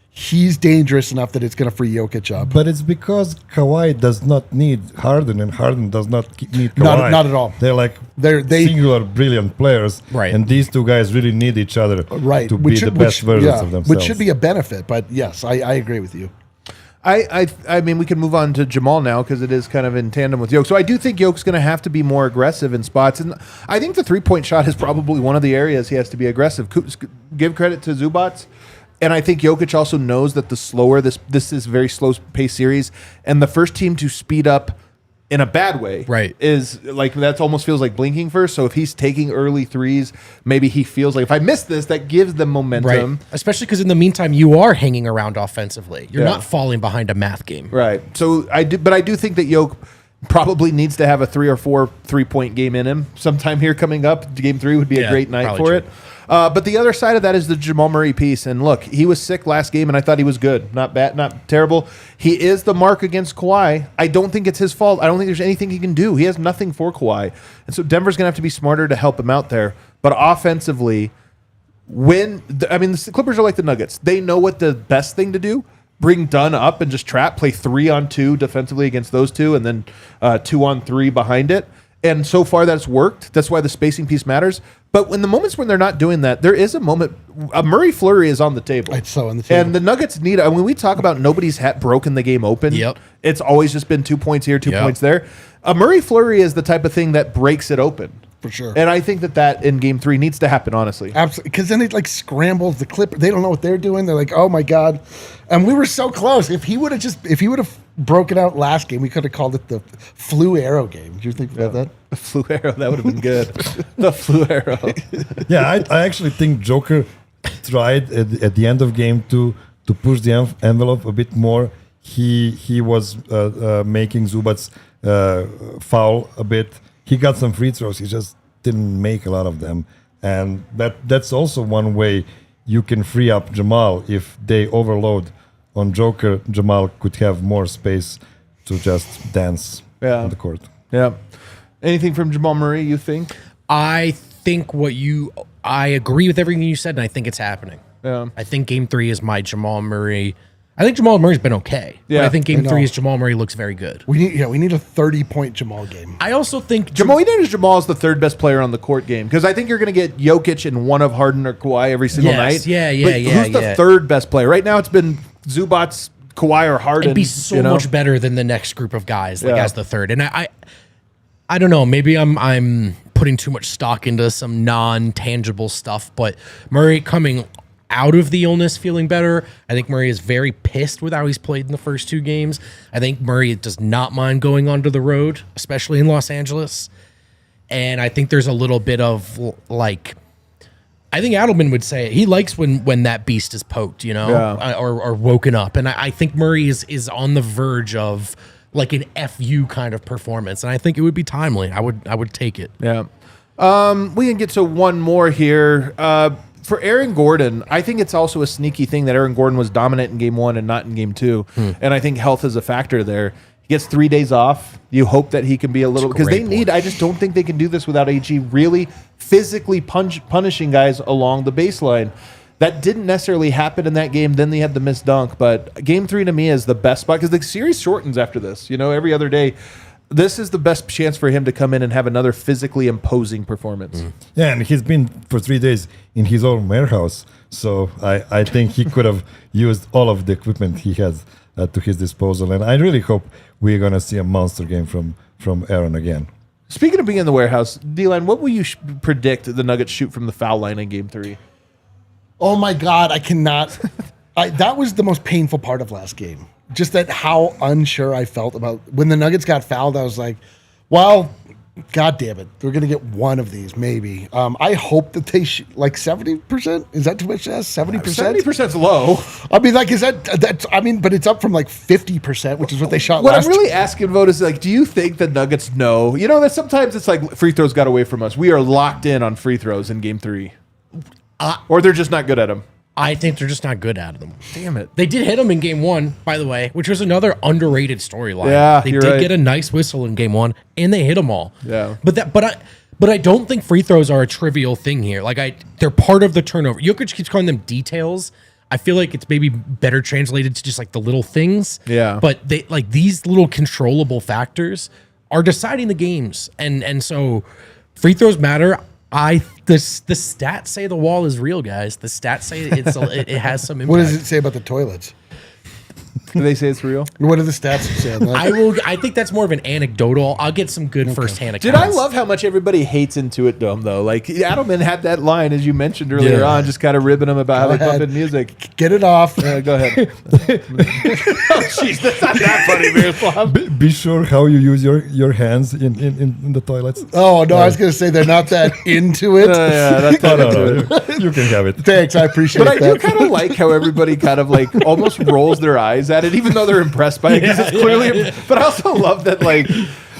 [SPEAKER 2] he's dangerous enough that it's going to free Jokic up.
[SPEAKER 3] But it's because Kawhi does not need Harden, and Harden does not need Kawhi.
[SPEAKER 2] Not at all.
[SPEAKER 3] They're like
[SPEAKER 2] They
[SPEAKER 3] singular brilliant players,
[SPEAKER 4] Right.
[SPEAKER 3] And these two guys really need each other,
[SPEAKER 2] right
[SPEAKER 3] to be the best versions of themselves.
[SPEAKER 2] Which should be a benefit. But yes, I agree with you.
[SPEAKER 1] I mean, we can move on to Jamal now because it is kind of in tandem with Jokic. So I do think Jokic's going to have to be more aggressive in spots. And I think the 3-point shot is probably one of the areas he has to be aggressive. Give credit to Zubats. And I think Jokic also knows that the slower, this is a very slow pace series. And the first team to speed up in a bad way,
[SPEAKER 4] Right.
[SPEAKER 1] is like, that almost feels like blinking first. So if he's taking early threes, maybe he feels like if I miss this, that gives them momentum.
[SPEAKER 4] Right. Especially because in the meantime, you are hanging around offensively. You're
[SPEAKER 1] Yeah.
[SPEAKER 4] not falling behind a math game.
[SPEAKER 1] Right. So I do think that Jokic Probably needs to have a 3 or 4 3-point game in him sometime here coming up. Game 3 would be a great night for it. But the other side of that is the Jamal Murray piece. And look, he was sick last game, and I thought he was good. Not bad, not terrible. He is the mark against Kawhi. I don't think it's his fault. I don't think there's anything he can do. He has nothing for Kawhi. And so Denver's going to have to be smarter to help him out there. But offensively, the Clippers are like the Nuggets. They know what the best thing to do. Bring Dunn up and just trap, play 3-on-2 defensively against those two, and then 2-on-3 behind it. And so far that's worked. That's why the spacing piece matters. But in the moments when they're not doing that, there is a moment. A Murray flurry is on the table.
[SPEAKER 2] It's so on the table.
[SPEAKER 1] And the Nuggets need. When we talk about nobody's broken the game open, it's always just been 2 points here, 2 points there. A Murray flurry is the type of thing that breaks it open.
[SPEAKER 2] For sure.
[SPEAKER 1] And I think that in Game 3 needs to happen, honestly.
[SPEAKER 2] Absolutely. Because then it like scrambles the Clippers. They don't know what they're doing. They're like, oh my God. And we were so close. If he would have broken out last game, we could have called it the flu arrow game. Did you think about that?
[SPEAKER 1] The flu arrow, that would have been good. The flu arrow.
[SPEAKER 3] Yeah, I actually think Joker tried at the end of game 2 to push the envelope a bit more. He was making Zubac's foul a bit. He got some free throws. He just didn't make a lot of them. And that's also one way you can free up Jamal. If they overload on Joker, Jamal could have more space to just dance on the court.
[SPEAKER 1] Yeah. Anything from Jamal Murray, you think?
[SPEAKER 4] I think I agree with everything you said, and I think it's happening.
[SPEAKER 1] Yeah.
[SPEAKER 4] I think Game 3 is my Jamal Murray. I think Jamal Murray's been okay.
[SPEAKER 1] Yeah,
[SPEAKER 4] but I think Game 3 is Jamal Murray looks very good.
[SPEAKER 2] We need a 30-point Jamal game.
[SPEAKER 4] I also think
[SPEAKER 1] Jamal is the third best player on the court game, because I think you're going to get Jokic and one of Harden or Kawhi every single night. Who's the third best player? Right now it's been Zubats, Kawhi, or Harden.
[SPEAKER 4] It'd be so much better than the next group of guys, as the third. And I don't know. Maybe I'm putting too much stock into some non-tangible stuff, but Murray coming out of the illness feeling better. I think Murray is very pissed with how he's played in the first 2 games. I think Murray does not mind going onto the road, especially in Los Angeles. And I think there's a little bit of I think Adelman would say he likes when that beast is poked, or woken up. And I think Murray is on the verge of like an FU kind of performance. And I think it would be timely. I would take it.
[SPEAKER 1] Yeah. We can get to one more here. For Aaron Gordon, I think it's also a sneaky thing that Aaron Gordon was dominant in Game 1 and not in Game 2. And I think health is a factor there. He gets 3 days off. You hope that he can be a little, because I just don't think they can do this without AG really physically punishing guys along the baseline. That didn't necessarily happen in that game. Then they had the missed dunk. But Game 3 to me is the best spot, because the series shortens after this. Every other day. This is the best chance for him to come in and have another physically imposing performance.
[SPEAKER 3] Yeah, and he's been for 3 days in his own warehouse. So I think he could have used all of the equipment he has to his disposal. And I really hope we're going to see a monster game from Aaron again.
[SPEAKER 1] Speaking of being in the warehouse, D-Line, what will you predict the Nuggets shoot from the foul line in Game 3?
[SPEAKER 2] Oh, my God. I cannot. That was the most painful part of last game. Just that how unsure I felt about when the Nuggets got fouled. I was like, well, God damn it. They're going to get one of these, maybe. I hope that they shoot like 70%. Is that too much to ask? 70%?
[SPEAKER 1] 70%'s low.
[SPEAKER 2] I mean, like, but it's up from like 50%, which is what they shot
[SPEAKER 1] what
[SPEAKER 2] last
[SPEAKER 1] I'm really asking, Vogt, is like, do you think the Nuggets know? That sometimes it's like free throws got away from us. We are locked in on free throws in Game 3. Or they're just not good at them.
[SPEAKER 4] I think they're just not good at them.
[SPEAKER 1] Damn it.
[SPEAKER 4] They did hit them in Game 1, by the way, which was another underrated storyline.
[SPEAKER 1] Yeah,
[SPEAKER 4] they did get a nice whistle in Game 1, and they hit them all.
[SPEAKER 1] Yeah.
[SPEAKER 4] But I don't think free throws are a trivial thing here. They're part of the turnover. Jokic keeps calling them details. I feel like it's maybe better translated to just like the little things.
[SPEAKER 1] Yeah.
[SPEAKER 4] But they these little controllable factors are deciding the games, and so free throws matter. The stats say the wall is real, guys. The stats say it has some impact.
[SPEAKER 2] What does it say about the toilets?
[SPEAKER 1] Do they say it's real?
[SPEAKER 2] What do the stats say on that?
[SPEAKER 4] I think that's more of an anecdotal. I'll get some good firsthand accounts.
[SPEAKER 1] Dude, I love how much everybody hates Intuit Dome, though. Like, Adelman had that line, as you mentioned earlier on, just kind of ribbing him about how they pump in music.
[SPEAKER 2] Get it off.
[SPEAKER 1] Go ahead. Oh, jeez, that's not that funny, Miroslav.
[SPEAKER 3] Be sure how you use your hands in the toilets.
[SPEAKER 2] Oh, no, I was going to say they're not that into it.
[SPEAKER 1] Yeah, that's not into it.
[SPEAKER 3] You can have it.
[SPEAKER 2] Thanks, I appreciate
[SPEAKER 1] But
[SPEAKER 2] that.
[SPEAKER 1] I do kind of like how everybody kind of like almost rolls their eyes at it, even though they're impressed by it, because it's clearly. But I also love that, like,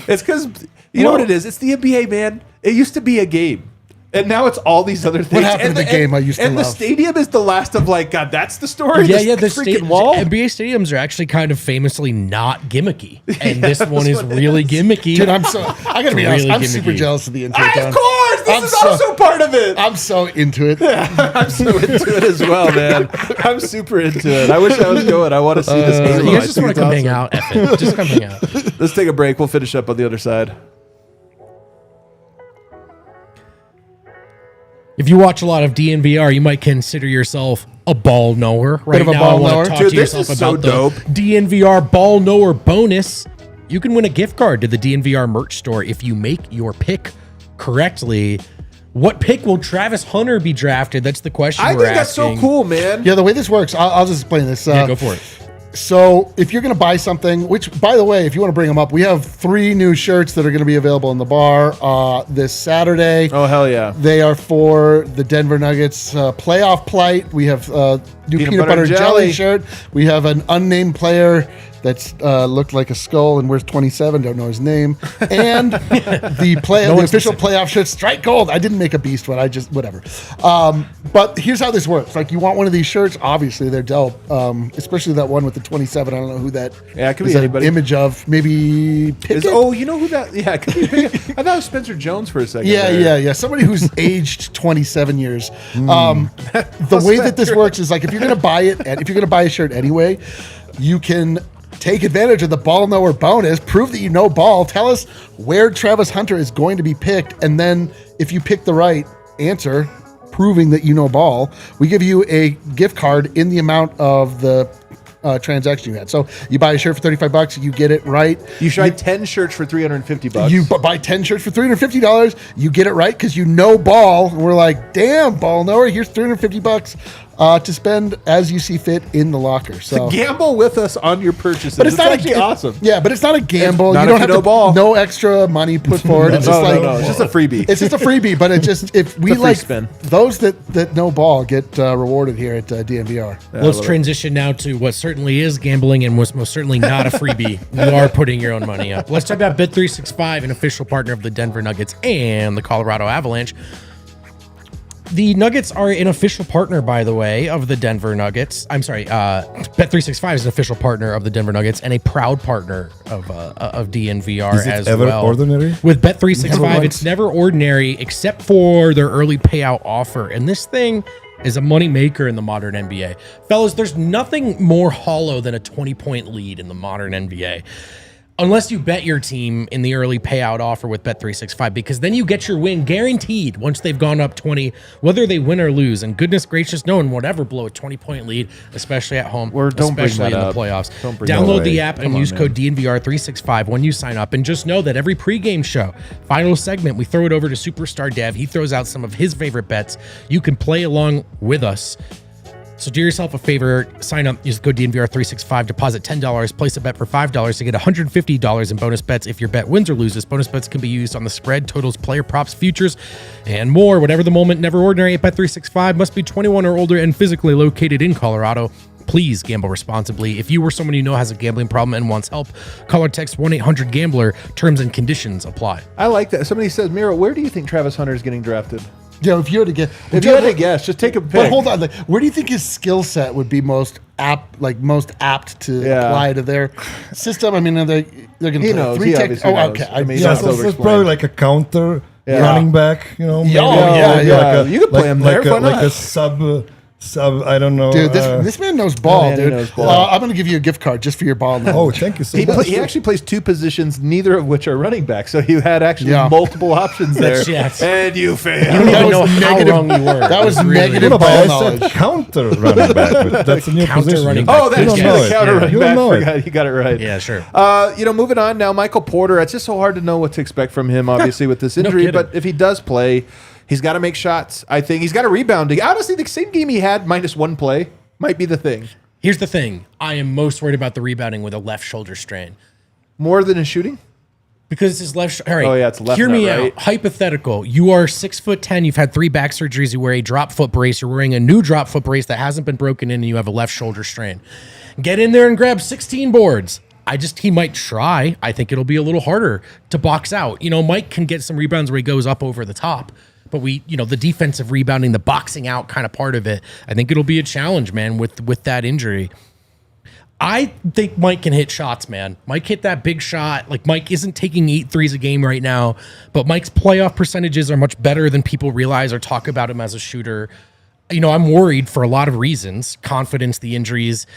[SPEAKER 1] It's because you know what it is. It's the NBA, man. It used to be a game. And now it's all these other things.
[SPEAKER 2] What happened to the game I used to
[SPEAKER 1] love? And the stadium is the last of like, God, that's the story?
[SPEAKER 4] Yeah,
[SPEAKER 1] the freaking wall?
[SPEAKER 4] NBA stadiums are actually kind of famously not gimmicky. And this one is really gimmicky.
[SPEAKER 2] Dude, I gotta be honest, I'm super jealous of the intro.
[SPEAKER 1] Of course! This is also part of it.
[SPEAKER 2] I'm so into it.
[SPEAKER 1] I'm so into it as well, man. I'm super into it. I wish I was going. I want to see this game.
[SPEAKER 4] You guys just want to come hang out? F it. Just come hang out.
[SPEAKER 1] Let's take a break. We'll finish up on the other side.
[SPEAKER 4] If you watch a lot of DNVR, you might consider yourself a ball knower. Right
[SPEAKER 2] of a
[SPEAKER 4] now,
[SPEAKER 2] ball
[SPEAKER 4] I want
[SPEAKER 2] knower.
[SPEAKER 4] to talk
[SPEAKER 1] Dude,
[SPEAKER 4] to
[SPEAKER 1] this
[SPEAKER 4] yourself
[SPEAKER 1] is so
[SPEAKER 4] about
[SPEAKER 1] dope.
[SPEAKER 4] the DNVR ball knower bonus. You can win a gift card to the DNVR merch store if you make your pick correctly. What pick will Travis Hunter be drafted? That's the question
[SPEAKER 1] I
[SPEAKER 4] we're
[SPEAKER 1] think that's so
[SPEAKER 4] asking.
[SPEAKER 1] cool, man.
[SPEAKER 2] Yeah, the way this works, I'll just explain this.
[SPEAKER 4] Yeah, go for it.
[SPEAKER 2] So if you're going to buy something, which, by the way, if you want to bring them up, we have 3 new shirts that are going to be available in the bar this Saturday.
[SPEAKER 1] Oh, hell yeah.
[SPEAKER 2] They are for the Denver Nuggets playoff plight. We have new peanut butter and jelly shirt. We have an unnamed player that's looked like a skull and wears 27. Don't know his name. And the official playoff shirt, Strike Gold. I didn't make a beast one. I just whatever. But here's how this works. Like, you want one of these shirts? Obviously, they're dope. Especially that one with the 27. I don't know who that.
[SPEAKER 1] Yeah, it could
[SPEAKER 2] is
[SPEAKER 1] be
[SPEAKER 2] an
[SPEAKER 1] anybody.
[SPEAKER 2] image of. Maybe Pickett?
[SPEAKER 1] You know who that? Yeah, it could be. I thought it was Spencer Jones for a second.
[SPEAKER 2] Yeah. Somebody who's aged 27 years. The way that this works is like, if you're going to buy it, and if you're going to buy a shirt anyway, you can take advantage of the ball knower bonus. Prove that you know ball. Tell us where Travis Hunter is going to be picked, and then if you pick the right answer, proving that you know ball, we give you a gift card in the amount of the transaction you had. So you buy a shirt for $35, you get it right.
[SPEAKER 1] You try 10 shirts for $350.
[SPEAKER 2] You buy 10 shirts for $350, you get it right because you know ball. And we're like, damn, ball knower, here's $350 to spend as you see fit in the locker. So
[SPEAKER 1] gamble with us on your purchases.
[SPEAKER 2] but it's not
[SPEAKER 1] actually awesome.
[SPEAKER 2] Yeah, but it's not a gamble.
[SPEAKER 1] Not
[SPEAKER 2] You don't
[SPEAKER 1] if
[SPEAKER 2] have
[SPEAKER 1] you know
[SPEAKER 2] to
[SPEAKER 1] ball.
[SPEAKER 2] no extra money put forward. It's just
[SPEAKER 1] No. It's just a freebie.
[SPEAKER 2] It's just a freebie, but it just if we
[SPEAKER 1] It's a free
[SPEAKER 2] like
[SPEAKER 1] spin.
[SPEAKER 2] those that know ball get rewarded here at DNVR.
[SPEAKER 4] Let's transition now to what certainly is gambling and was most certainly not a freebie. You are putting your own money up. Let's talk about Bet365, an official partner of the Denver Nuggets and the Colorado Avalanche. The Nuggets are an official partner, by the way, of the Denver Nuggets. I'm sorry, Bet365 is an official partner of the Denver Nuggets and a proud partner of DNVR
[SPEAKER 3] Is it
[SPEAKER 4] as
[SPEAKER 3] ever
[SPEAKER 4] well.
[SPEAKER 3] ordinary?
[SPEAKER 4] With Bet365,
[SPEAKER 2] Never
[SPEAKER 4] it's never ordinary except for their early payout offer. And this thing is a money maker in the modern NBA. Fellas, there's nothing more hollow than a 20-point lead in the modern NBA. Unless you bet your team in the early payout offer with Bet365, because then you get your win guaranteed once they've gone up 20, whether they win or lose. And goodness gracious, no one would ever blow a 20-point lead, especially at home,
[SPEAKER 1] Or don't bring
[SPEAKER 4] especially
[SPEAKER 1] that
[SPEAKER 4] in
[SPEAKER 1] up.
[SPEAKER 4] the playoffs.
[SPEAKER 1] Don't bring
[SPEAKER 4] Download
[SPEAKER 1] that
[SPEAKER 4] the
[SPEAKER 1] up.
[SPEAKER 4] app and use code DNVR365 when you sign up. And just know that every pregame show, final segment, we throw it over to Superstar Dev. He throws out some of his favorite bets. You can play along with us. So do yourself a favor, sign up, use the code DNVR365, deposit $10, place a bet for $5 to get $150 in bonus bets if your bet wins or loses. Bonus bets can be used on the spread, totals, player props, futures, and more. Whatever the moment, never ordinary at Bet365. Must be 21 or older and physically located in Colorado. Please gamble responsibly. If you or someone you know has a gambling problem and wants help, call or text 1-800-GAMBLER. Terms and conditions apply.
[SPEAKER 1] I like that. Somebody says, Miro, where do you think Travis Hunter is getting drafted?
[SPEAKER 2] Yeah, if you had to get,
[SPEAKER 1] If you had to guess, just take a pick.
[SPEAKER 2] But hold on, like, where do you think his skill set would be most apt to apply to their system? I mean, they're going to
[SPEAKER 1] knows.
[SPEAKER 2] three
[SPEAKER 1] He
[SPEAKER 2] tech.
[SPEAKER 1] obviously
[SPEAKER 2] Oh,
[SPEAKER 1] knows.
[SPEAKER 2] okay.
[SPEAKER 1] I mean,
[SPEAKER 3] Yeah,
[SPEAKER 1] that's
[SPEAKER 3] so it's
[SPEAKER 1] overexplained.
[SPEAKER 3] probably like a counter running back, you know. Maybe.
[SPEAKER 2] yeah.
[SPEAKER 1] You could play him there. Why
[SPEAKER 3] Like
[SPEAKER 1] not?
[SPEAKER 3] a sub. I don't know.
[SPEAKER 2] Dude, this man knows ball,
[SPEAKER 1] man, he
[SPEAKER 2] dude.
[SPEAKER 1] knows ball.
[SPEAKER 2] I'm going to give you a gift card just for your ball knowledge.
[SPEAKER 3] Oh, thank you so
[SPEAKER 1] He,
[SPEAKER 3] much.
[SPEAKER 1] he actually plays 2 positions, neither of which are running back. So you had actually
[SPEAKER 2] Yeah.
[SPEAKER 1] multiple options there.
[SPEAKER 4] Yes.
[SPEAKER 1] And you
[SPEAKER 4] You
[SPEAKER 1] failed.
[SPEAKER 4] don't
[SPEAKER 2] That
[SPEAKER 4] even know
[SPEAKER 2] was
[SPEAKER 4] how
[SPEAKER 2] negative-
[SPEAKER 4] wrong you were.
[SPEAKER 2] that was
[SPEAKER 4] It's really-
[SPEAKER 2] negative
[SPEAKER 3] No, but
[SPEAKER 2] ball
[SPEAKER 3] I
[SPEAKER 2] knowledge.
[SPEAKER 3] said counter running back. But that's a new
[SPEAKER 4] Counter
[SPEAKER 3] position.
[SPEAKER 4] running
[SPEAKER 3] You
[SPEAKER 4] back.
[SPEAKER 1] Oh, that's
[SPEAKER 3] don't
[SPEAKER 1] just
[SPEAKER 3] know
[SPEAKER 1] the
[SPEAKER 3] it.
[SPEAKER 1] counter
[SPEAKER 3] Yeah.
[SPEAKER 1] running
[SPEAKER 3] You
[SPEAKER 1] back.
[SPEAKER 3] don't know it.
[SPEAKER 1] Forgot. You got it right.
[SPEAKER 4] Yeah, sure.
[SPEAKER 1] Moving on now, Michael Porter. It's just so hard to know what to expect from him, obviously, with this injury.
[SPEAKER 4] kidding.
[SPEAKER 1] But if he does play, he's got to make shots. I think he's got to rebound. Honestly, the same game he had -1 play might be the thing.
[SPEAKER 4] Here's the thing. I am most worried about the rebounding with a left shoulder strain.
[SPEAKER 1] More than his shooting?
[SPEAKER 4] Because his left. All right.
[SPEAKER 1] Oh, yeah, it's left
[SPEAKER 4] Hear
[SPEAKER 1] nut,
[SPEAKER 4] me
[SPEAKER 1] right?
[SPEAKER 4] out. Hypothetical. You are 6'10". You've had 3 back surgeries. You wear a drop foot brace. You're wearing a new drop foot brace that hasn't been broken in, and you have a left shoulder strain. Get in there and grab 16 boards. he might try. I think it'll be a little harder to box out. Mike can get some rebounds where he goes up over the top, but the defensive rebounding, the boxing out kind of part of it, I think it'll be a challenge, man, with that injury. I think Mike can hit shots, man. Mike hit that big shot. Like, Mike isn't taking 8 threes a game right now, but Mike's playoff percentages are much better than people realize or talk about him as a shooter. I'm worried for a lot of reasons. Confidence, the injuries.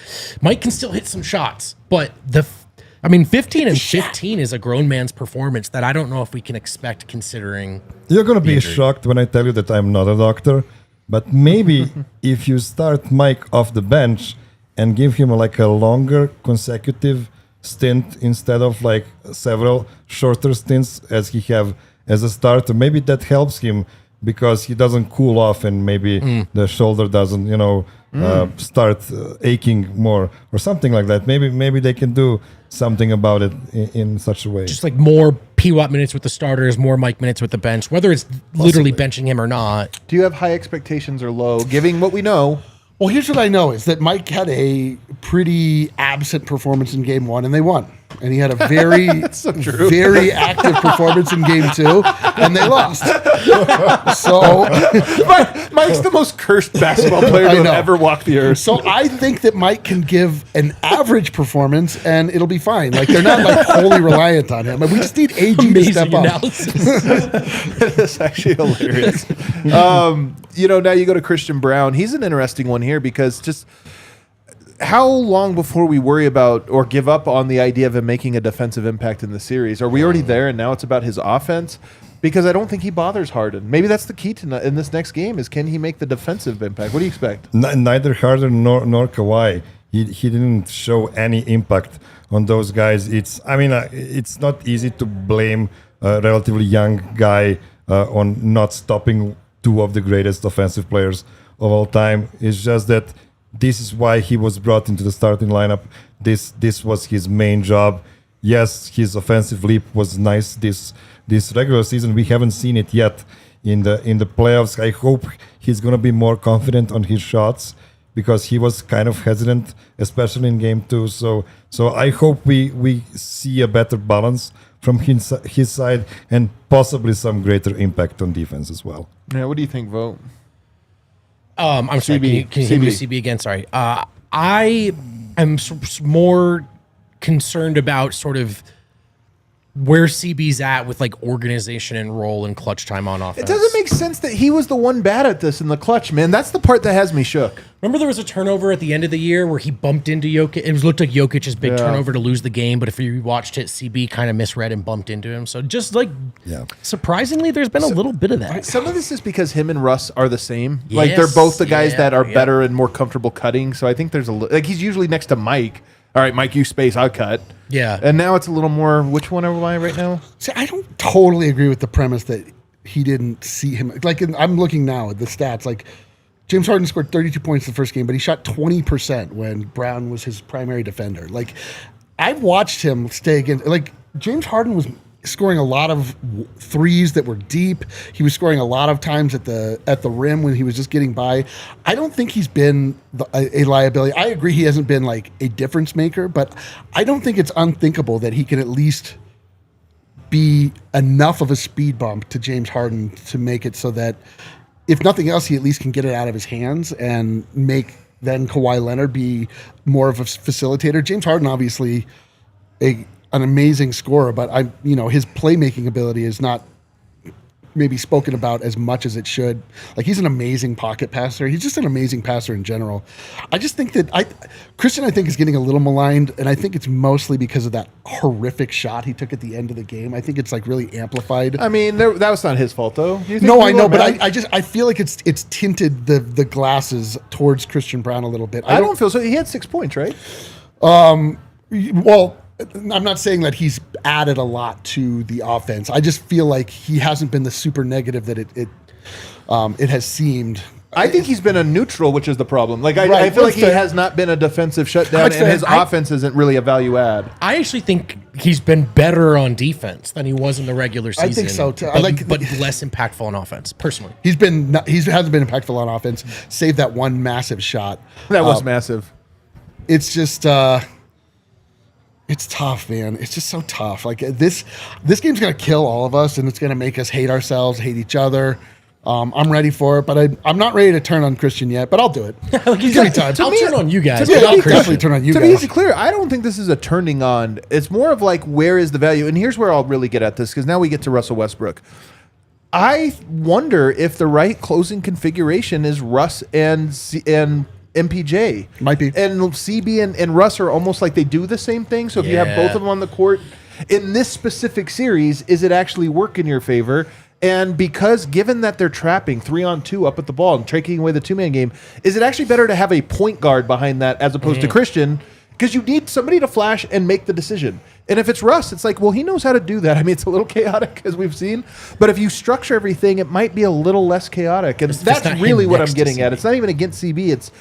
[SPEAKER 4] Mike can still hit some shots, but 15 and 15 is a grown man's performance that I don't know if we can expect considering.
[SPEAKER 3] You're going to be shocked when I tell you that I'm not a doctor, but maybe if you start Mike off the bench and give him like a longer consecutive stint instead of like several shorter stints as he have as a starter, maybe that helps him because he doesn't cool off and maybe the shoulder doesn't, start aching more or something like that. Maybe they can do something about it in such a way.
[SPEAKER 4] Just like more P-Watt minutes with the starters, more Mike minutes with the bench, whether it's literally benching him or not.
[SPEAKER 1] Do you have high expectations or low, giving what we know?
[SPEAKER 2] Well, here's what I know is that Mike had a pretty absent performance in game 1, and they won. And he had a very, very active performance in game 2, and they lost. So
[SPEAKER 1] Mike's the most cursed basketball player to have ever walked the earth.
[SPEAKER 2] So I think that Mike can give an average performance, and it'll be fine. Like, they're not like wholly reliant on him. Like, we just need AG to step up.
[SPEAKER 1] That's actually hilarious. Now you go to Christian Braun. He's an interesting one here because just how long before we worry about or give up on the idea of him making a defensive impact in the series? Are we already there and now it's about his offense? Because I don't think he bothers Harden. Maybe that's the key to in this next game is can he make the defensive impact? What do you expect?
[SPEAKER 3] Neither Harden nor Kawhi. He didn't show any impact on those guys. It's not easy to blame a relatively young guy on not stopping 2 of the greatest offensive players of all time. It's just that this is why he was brought into the starting lineup. This was his main job. Yes, his offensive leap was nice this regular season. We haven't seen it yet in the playoffs. I hope he's going to be more confident on his shots because he was kind of hesitant, especially in game 2. So I hope we see a better balance from his side and possibly some greater impact on defense as well.
[SPEAKER 1] Yeah, what do you think, Vogt?
[SPEAKER 4] I'm sorry. Can you hear me CB again? Sorry. I am more concerned about sort of where CB's at with like organization and role and clutch time on offense.
[SPEAKER 1] It doesn't make sense that he was the one bad at this in the clutch, man. That's the part that has me shook.
[SPEAKER 4] Remember there was a turnover at the end of the year where he bumped into Jokic. It looked like Jokic's big turnover to lose the game, but if you watched it, CB kind of misread and bumped into him. So just like, surprisingly, there's been a little bit of that.
[SPEAKER 1] Some of this is because him and Russ are the same. Yes, like they're both the guys that are better and more comfortable cutting. So I think there's he's usually next to Mike. All right, Mike, you space, I'll cut.
[SPEAKER 4] Yeah.
[SPEAKER 1] And now it's a little more, which one am I right now?
[SPEAKER 2] See, I don't totally agree with the premise that he didn't see him. Like, I'm looking now at the stats. Like, James Harden scored 32 points the first game, but he shot 20% when Brown was his primary defender. Like, I've watched him stay against, like, James Harden was scoring a lot of threes that were deep. He was scoring a lot of times at the rim when he was just getting by. I don't think he's been a liability. I agree he hasn't been like a difference maker, but I don't think it's unthinkable that he can at least be enough of a speed bump to James Harden to make it so that if nothing else, he at least can get it out of his hands and make then Kawhi Leonard be more of a facilitator. James Harden, obviously, an amazing scorer, but his playmaking ability is not maybe spoken about as much as it should. Like, he's an amazing pocket passer. He's just an amazing passer in general. I just think that Christian, I think, is getting a little maligned, and I think it's mostly because of that horrific shot he took at the end of the game. I think it's like really amplified.
[SPEAKER 1] I mean, that was not his fault though.
[SPEAKER 2] No, I know, but I feel like it's tinted the glasses towards Christian Braun a little bit.
[SPEAKER 1] I don't feel so. He had 6 points, right?
[SPEAKER 2] Well, I'm not saying that he's added a lot to the offense. I just feel like he hasn't been the super negative that it has seemed.
[SPEAKER 1] I think he's been a neutral, which is the problem. Like I feel like he has not been a defensive shutdown, and his offense isn't really a value add.
[SPEAKER 4] I actually think he's been better on defense than he was in the regular season.
[SPEAKER 2] I think so too.
[SPEAKER 4] But less impactful on offense, personally.
[SPEAKER 2] He hasn't been impactful on offense, save that one massive shot.
[SPEAKER 1] That was massive.
[SPEAKER 2] It's just. It's tough, man. It's just so tough. Like this game's gonna kill all of us, and it's gonna make us hate ourselves, hate each other. I'm ready for it, but I'm not ready to turn on Christian yet. But I'll do it.
[SPEAKER 4] Give me time. I'll turn on you guys.
[SPEAKER 2] Yeah,
[SPEAKER 4] but not
[SPEAKER 2] I'll
[SPEAKER 4] Christian.
[SPEAKER 2] definitely turn on you
[SPEAKER 1] To
[SPEAKER 2] guys.
[SPEAKER 1] be easy clear, I don't think this is a turning on. It's more of like, where is the value? And here's where I'll really get at this, because now we get to Russell Westbrook. I wonder if the right closing configuration is Russ and MPJ.
[SPEAKER 2] Might be.
[SPEAKER 1] And CB and Russ are almost like they do the same thing. So if you have both of them on the court in this specific series, is it actually work in your favor? And because given that they're trapping 3-on-2 up at the ball and taking away the 2-man game, is it actually better to have a point guard behind that as opposed to Christian? Because you need somebody to flash and make the decision. And if it's Russ, it's like, well, he knows how to do that. I mean, it's a little chaotic, as we've seen. But if you structure everything, it might be a little less chaotic. And that's
[SPEAKER 4] not
[SPEAKER 1] really
[SPEAKER 4] him
[SPEAKER 1] what I'm
[SPEAKER 4] next to
[SPEAKER 1] getting at.
[SPEAKER 4] CB.
[SPEAKER 1] It's not even against CB. It's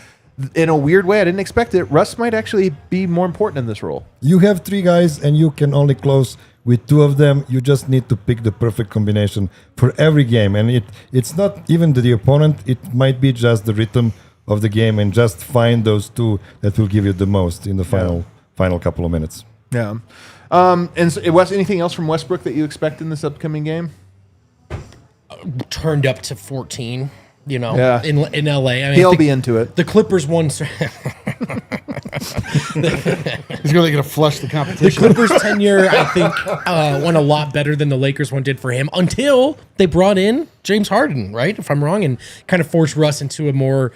[SPEAKER 1] in a weird way. I didn't expect it. Russ might actually be more important in this role.
[SPEAKER 3] You have 3 guys and you can only close with 2 of them. You just need to pick the perfect combination for every game. And it's not even the opponent. It might be just the rhythm of the game, and just find those 2 that will give you the most in the final couple of minutes.
[SPEAKER 1] Yeah. And so, Wes, anything else from Westbrook that you expect in this upcoming game?
[SPEAKER 4] Turned up to 14. You know,
[SPEAKER 1] Yeah.
[SPEAKER 4] in LA. I mean,
[SPEAKER 1] He'll be into it.
[SPEAKER 4] The Clippers won.
[SPEAKER 2] He's really gonna flush the
[SPEAKER 4] The
[SPEAKER 2] competition.
[SPEAKER 4] Clippers' tenure, I think, went a lot better than the Lakers one did for him until they brought in James Harden, right? If I'm wrong, and kind of forced Russ into a more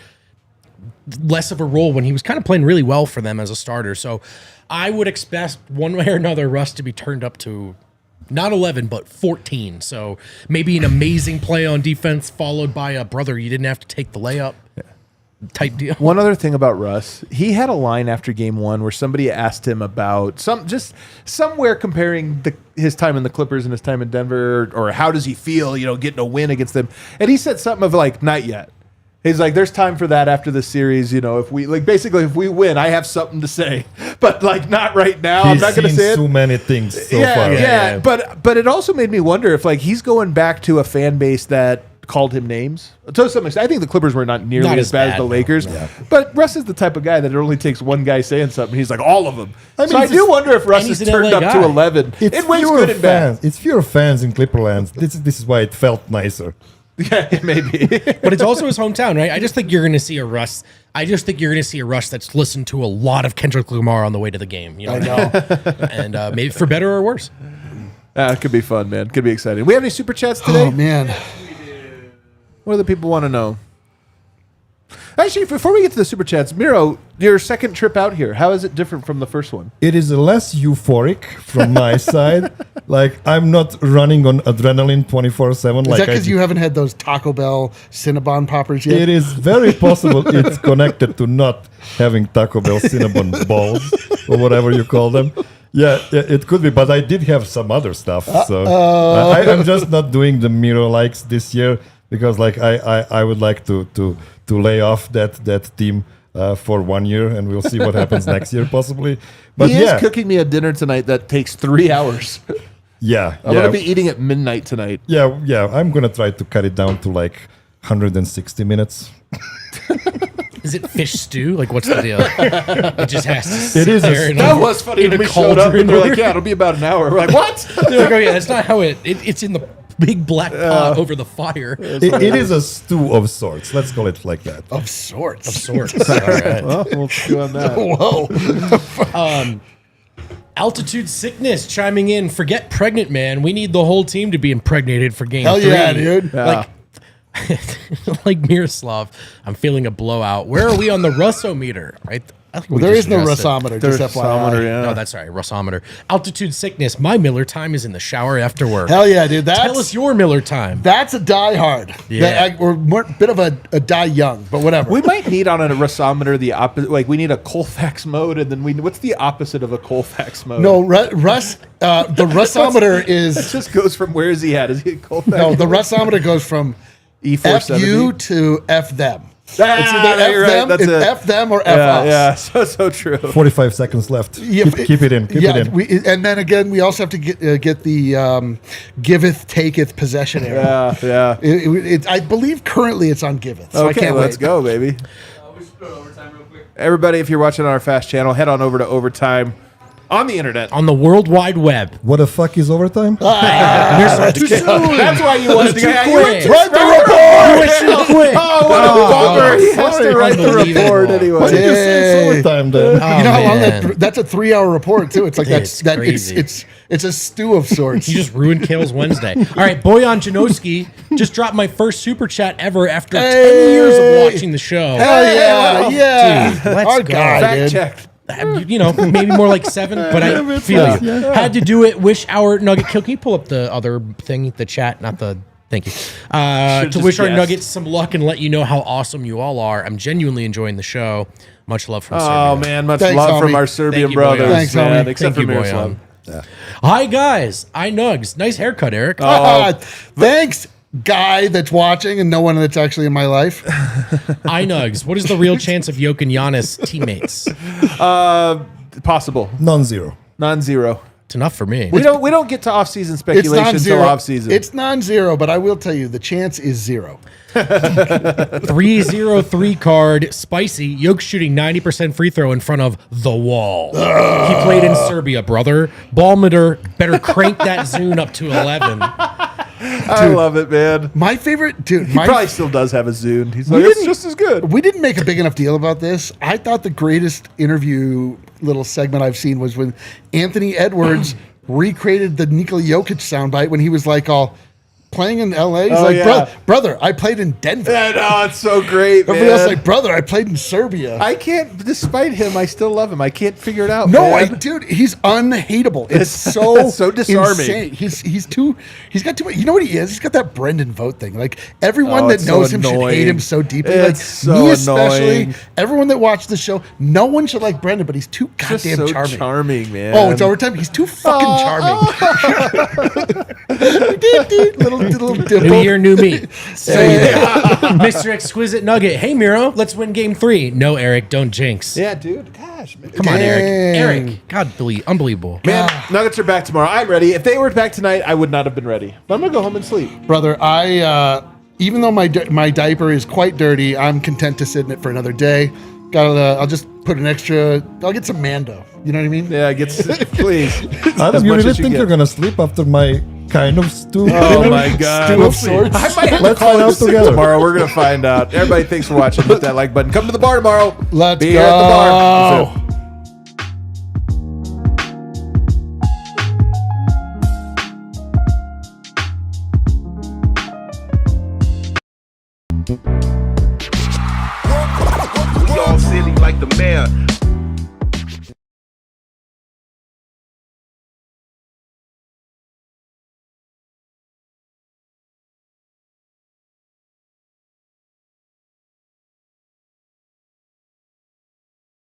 [SPEAKER 4] less of a role when he was kind of playing really well for them as a starter. So I would expect one way or another Russ to be turned up to not 11, but 14. So maybe an amazing play on defense followed by a brother, you didn't have to take the layup type deal.
[SPEAKER 1] One other thing about Russ, he had a line after game one where somebody asked him about somewhere comparing his time in the Clippers and his time in Denver, or how does he feel, getting a win against them. And he said something of like, not yet. He's like, there's time for that after this series. If we if we win, I have something to say, but like not right now. I'm not going to say it.
[SPEAKER 3] So many things so far.
[SPEAKER 1] Yeah. But it also made me wonder if like he's going back to a fan base that called him names to some extent. I think the Clippers were not nearly as bad as the Lakers, but Russ is the type of guy that it only takes one guy saying something. He's like, all of them. I do wonder if Russ is
[SPEAKER 4] he's an
[SPEAKER 1] turned
[SPEAKER 4] LA
[SPEAKER 1] up
[SPEAKER 4] guy.
[SPEAKER 1] to 11. It weighs
[SPEAKER 3] fewer
[SPEAKER 1] good and bad.
[SPEAKER 3] fans. It's fewer fans in Clipperland. This is why it felt nicer.
[SPEAKER 1] Yeah, maybe.
[SPEAKER 4] But it's also his hometown, right? I just think you're going to see a Russ. I just think you're going to see a Russ that's listened to a lot of Kendrick Lamar on the way to the game. I know. And maybe for better or worse.
[SPEAKER 1] It could be fun, man. Could be exciting. We have any super chats today?
[SPEAKER 2] Oh man,
[SPEAKER 1] What do the people want to know? Actually, before we get to the super chats, Miro, your second trip out here, how is it different from the first one?
[SPEAKER 3] It is less euphoric from my side. Like, I'm not running on adrenaline 24/7.
[SPEAKER 2] is
[SPEAKER 3] Like
[SPEAKER 2] that because you haven't had those Taco Bell Cinnabon poppers yet?
[SPEAKER 3] It is very possible it's connected to not having Taco Bell cinnamon balls or whatever you call them. Yeah, it could be, but I did have some other stuff. So I'm just not doing the Miro likes this year because like I would like to lay off that team for 1 year, and we'll see what happens next year possibly. But
[SPEAKER 1] He is cooking me a dinner tonight that takes 3 hours.
[SPEAKER 3] yeah,
[SPEAKER 1] I'm going to be eating at midnight tonight.
[SPEAKER 3] yeah. I'm gonna try to cut it down to like 160 minutes.
[SPEAKER 4] Is it fish stew? Like, what's the deal? It just has to sit
[SPEAKER 3] It is a
[SPEAKER 4] there in
[SPEAKER 1] That was funny
[SPEAKER 4] in
[SPEAKER 1] when
[SPEAKER 4] a
[SPEAKER 1] we showed up and they're
[SPEAKER 4] cauldron.
[SPEAKER 1] like, yeah, it'll be about an hour. We're like, what?
[SPEAKER 4] They're like, oh, yeah, that's not how it's in the big black pot over the fire.
[SPEAKER 3] It is a stew of sorts. Let's call it like that.
[SPEAKER 2] Of sorts.
[SPEAKER 4] Of sorts. All right.
[SPEAKER 1] Well, we'll chew on that.
[SPEAKER 2] Whoa.
[SPEAKER 4] Altitude sickness chiming in. Forget pregnant, man. We need the whole team to be impregnated for game
[SPEAKER 2] Hell
[SPEAKER 4] 3.
[SPEAKER 2] yeah, dude.
[SPEAKER 1] Yeah.
[SPEAKER 4] Like Miroslav, I'm feeling a blowout. Where are we on the Russometer? I think
[SPEAKER 2] Well,
[SPEAKER 4] we
[SPEAKER 2] there
[SPEAKER 4] just
[SPEAKER 2] is no
[SPEAKER 4] addressed it.
[SPEAKER 2] Russometer,
[SPEAKER 1] There's
[SPEAKER 2] just
[SPEAKER 1] Salamander,
[SPEAKER 2] FYI.
[SPEAKER 1] yeah.
[SPEAKER 4] No, that's all right. Russometer. Altitude sickness. My Miller time is in the shower after work.
[SPEAKER 2] Hell yeah, dude.
[SPEAKER 4] Tell us your Miller time.
[SPEAKER 2] That's a die hard.
[SPEAKER 4] Yeah.
[SPEAKER 2] We're more, bit of a die young, but whatever.
[SPEAKER 1] We might need on a Russometer the opposite. Like, we need a Colfax mode, and then what's the opposite of a Colfax mode?
[SPEAKER 2] no, Russ. The Russometer
[SPEAKER 1] It
[SPEAKER 2] is
[SPEAKER 1] just goes from where is he at? Is he at Colfax?
[SPEAKER 2] no. The Russometer goes from
[SPEAKER 1] E470.
[SPEAKER 2] F you to F them. It's
[SPEAKER 1] Ah,
[SPEAKER 2] either
[SPEAKER 1] you're
[SPEAKER 2] F
[SPEAKER 1] right.
[SPEAKER 2] them,
[SPEAKER 1] That's
[SPEAKER 2] it's
[SPEAKER 1] it.
[SPEAKER 2] F them or F
[SPEAKER 1] Yeah,
[SPEAKER 2] us.
[SPEAKER 1] yeah, so true.
[SPEAKER 3] 45 seconds left.
[SPEAKER 2] Yeah,
[SPEAKER 3] Keep it in. Keep it in.
[SPEAKER 2] And then again, we also have to get the giveth, taketh possession area.
[SPEAKER 1] Yeah.
[SPEAKER 2] I believe currently it's on giveth. So I
[SPEAKER 1] Okay,
[SPEAKER 2] can't
[SPEAKER 1] let's
[SPEAKER 2] wait.
[SPEAKER 1] go, baby.
[SPEAKER 5] We should go to overtime real quick.
[SPEAKER 1] Everybody, if you're watching on our fast channel, head on over to overtime On the internet.
[SPEAKER 4] on the World Wide Web.
[SPEAKER 3] What the fuck is overtime?
[SPEAKER 4] Too soon.
[SPEAKER 1] That's why you wanted to
[SPEAKER 4] Too
[SPEAKER 1] get
[SPEAKER 4] quick.
[SPEAKER 2] Write the report.
[SPEAKER 4] You went too quick.
[SPEAKER 1] Oh, what a bummer. He has to write the
[SPEAKER 4] Unbelievable.
[SPEAKER 1] report
[SPEAKER 3] Why
[SPEAKER 1] anyway.
[SPEAKER 3] did you say it's
[SPEAKER 2] Yay.
[SPEAKER 3] overtime then?
[SPEAKER 4] Oh,
[SPEAKER 2] You know how long
[SPEAKER 4] man.
[SPEAKER 2] that's a 3-hour report too. It's like
[SPEAKER 4] It's
[SPEAKER 2] that.
[SPEAKER 4] crazy.
[SPEAKER 2] It's a stew of sorts.
[SPEAKER 4] You just ruined Kale's Wednesday. All right, Boyan Janowski just dropped my first super chat ever after 10 years of watching the show.
[SPEAKER 2] Hell yeah, yeah.
[SPEAKER 4] Dude, let's
[SPEAKER 2] Our
[SPEAKER 4] go.
[SPEAKER 2] guy,
[SPEAKER 1] Fact
[SPEAKER 2] dude.
[SPEAKER 1] checked.
[SPEAKER 4] You know, maybe more like 7, but I feel you. Had to do it. Wish our Nugget Kill. Can you pull up the other thing, the chat, not the. Thank you. To
[SPEAKER 1] just
[SPEAKER 4] wish our
[SPEAKER 1] guessed.
[SPEAKER 4] Nuggets some luck and let you know how awesome you all are. I'm genuinely enjoying the show. Much love from
[SPEAKER 1] Oh,
[SPEAKER 4] Serbia.
[SPEAKER 1] man. Much
[SPEAKER 2] Thanks,
[SPEAKER 1] love from
[SPEAKER 2] homie.
[SPEAKER 1] our Serbian
[SPEAKER 4] Thank you,
[SPEAKER 1] brothers,
[SPEAKER 4] Boyan.
[SPEAKER 2] Thanks,
[SPEAKER 1] man.
[SPEAKER 2] homie.
[SPEAKER 1] Except
[SPEAKER 4] Thank
[SPEAKER 1] for
[SPEAKER 4] you,
[SPEAKER 1] Miroslav.
[SPEAKER 4] Boyan. Hi, guys. Nugs. Nice haircut, Eric.
[SPEAKER 2] Thanks, guy that's watching and no one that's actually in my life.
[SPEAKER 4] Nugs. What is the real chance of Jokic and Giannis teammates?
[SPEAKER 1] Possible.
[SPEAKER 3] Non-zero.
[SPEAKER 1] Non-zero.
[SPEAKER 4] It's enough for me.
[SPEAKER 1] We don't get to off-season
[SPEAKER 2] It's
[SPEAKER 1] speculation until
[SPEAKER 2] non-zero.
[SPEAKER 1] off-season.
[SPEAKER 2] It's non-zero, but I will tell you the chance is 0.
[SPEAKER 4] 303 card, spicy. Jokic shooting 90% free throw in front of the wall. He played in Serbia, brother. Ballmeter better crank that Zune up to 11.
[SPEAKER 1] I love it, man.
[SPEAKER 2] My favorite, dude.
[SPEAKER 1] He probably still does have a Zune. He's like,
[SPEAKER 2] We
[SPEAKER 1] it's
[SPEAKER 2] didn't-
[SPEAKER 1] just as good.
[SPEAKER 2] We didn't make a big enough deal about this. I thought the greatest interview little segment I've seen was when Anthony Edwards recreated the Nikola Jokic soundbite when he was like all playing in LA. He's
[SPEAKER 1] Oh,
[SPEAKER 2] like,
[SPEAKER 1] yeah.
[SPEAKER 2] brother, I played in Denver.
[SPEAKER 1] Yeah, no, it's so great, man.
[SPEAKER 2] Everybody else like, brother, I played in Serbia.
[SPEAKER 1] I can't, despite him, I still love him. I can't figure it out.
[SPEAKER 2] No,
[SPEAKER 1] man.
[SPEAKER 2] dude, he's unhateable. It's so
[SPEAKER 1] It's so disarming.
[SPEAKER 2] insane. He's got too much. You know what he is? He's got that Brendan Vogt thing. Like everyone
[SPEAKER 1] Oh,
[SPEAKER 2] that
[SPEAKER 1] it's so
[SPEAKER 2] knows him should hate
[SPEAKER 1] annoying.
[SPEAKER 2] him so deeply.
[SPEAKER 1] It's
[SPEAKER 2] like
[SPEAKER 1] so
[SPEAKER 2] me especially.
[SPEAKER 1] annoying.
[SPEAKER 2] Everyone that watched the show, no one should like Brendan, but he's too
[SPEAKER 1] Just
[SPEAKER 2] goddamn
[SPEAKER 1] so
[SPEAKER 2] charming.
[SPEAKER 1] man.
[SPEAKER 2] Oh, it's overtime. He's too fucking charming. little
[SPEAKER 4] New
[SPEAKER 2] dimple.
[SPEAKER 4] year, new me. So you there. Mr. Exquisite Nugget. Hey, Miro, let's win game 3. No, Eric, don't jinx.
[SPEAKER 1] Yeah, dude. Gosh, man.
[SPEAKER 4] Come on, Eric.
[SPEAKER 2] Dang.
[SPEAKER 4] Eric, God, unbelievable.
[SPEAKER 1] Man, Nuggets are back tomorrow. I'm ready. If they were back tonight, I would not have been ready. But I'm gonna go home and sleep.
[SPEAKER 2] Brother, I even though my diaper is quite dirty, I'm content to sit in it for another day. I'll just put an extra. I'll get some Mando. You know what I mean?
[SPEAKER 1] Yeah, I get please.
[SPEAKER 3] Adam,
[SPEAKER 1] As
[SPEAKER 3] you
[SPEAKER 1] much
[SPEAKER 3] really
[SPEAKER 1] as you
[SPEAKER 3] think
[SPEAKER 1] get.
[SPEAKER 3] you're gonna sleep after my kind of stew?
[SPEAKER 1] Oh my god.
[SPEAKER 2] Stew of sorts.
[SPEAKER 1] I might have to
[SPEAKER 3] Let's
[SPEAKER 1] call
[SPEAKER 3] find
[SPEAKER 1] it
[SPEAKER 3] out
[SPEAKER 1] sick
[SPEAKER 3] together.
[SPEAKER 1] tomorrow. We're gonna find out. Everybody, thanks for watching. Hit that like button. Come to the bar tomorrow.
[SPEAKER 2] Let's
[SPEAKER 1] Be
[SPEAKER 2] go.
[SPEAKER 1] here at the bar. That's it.
[SPEAKER 6] We all silly like the mayor.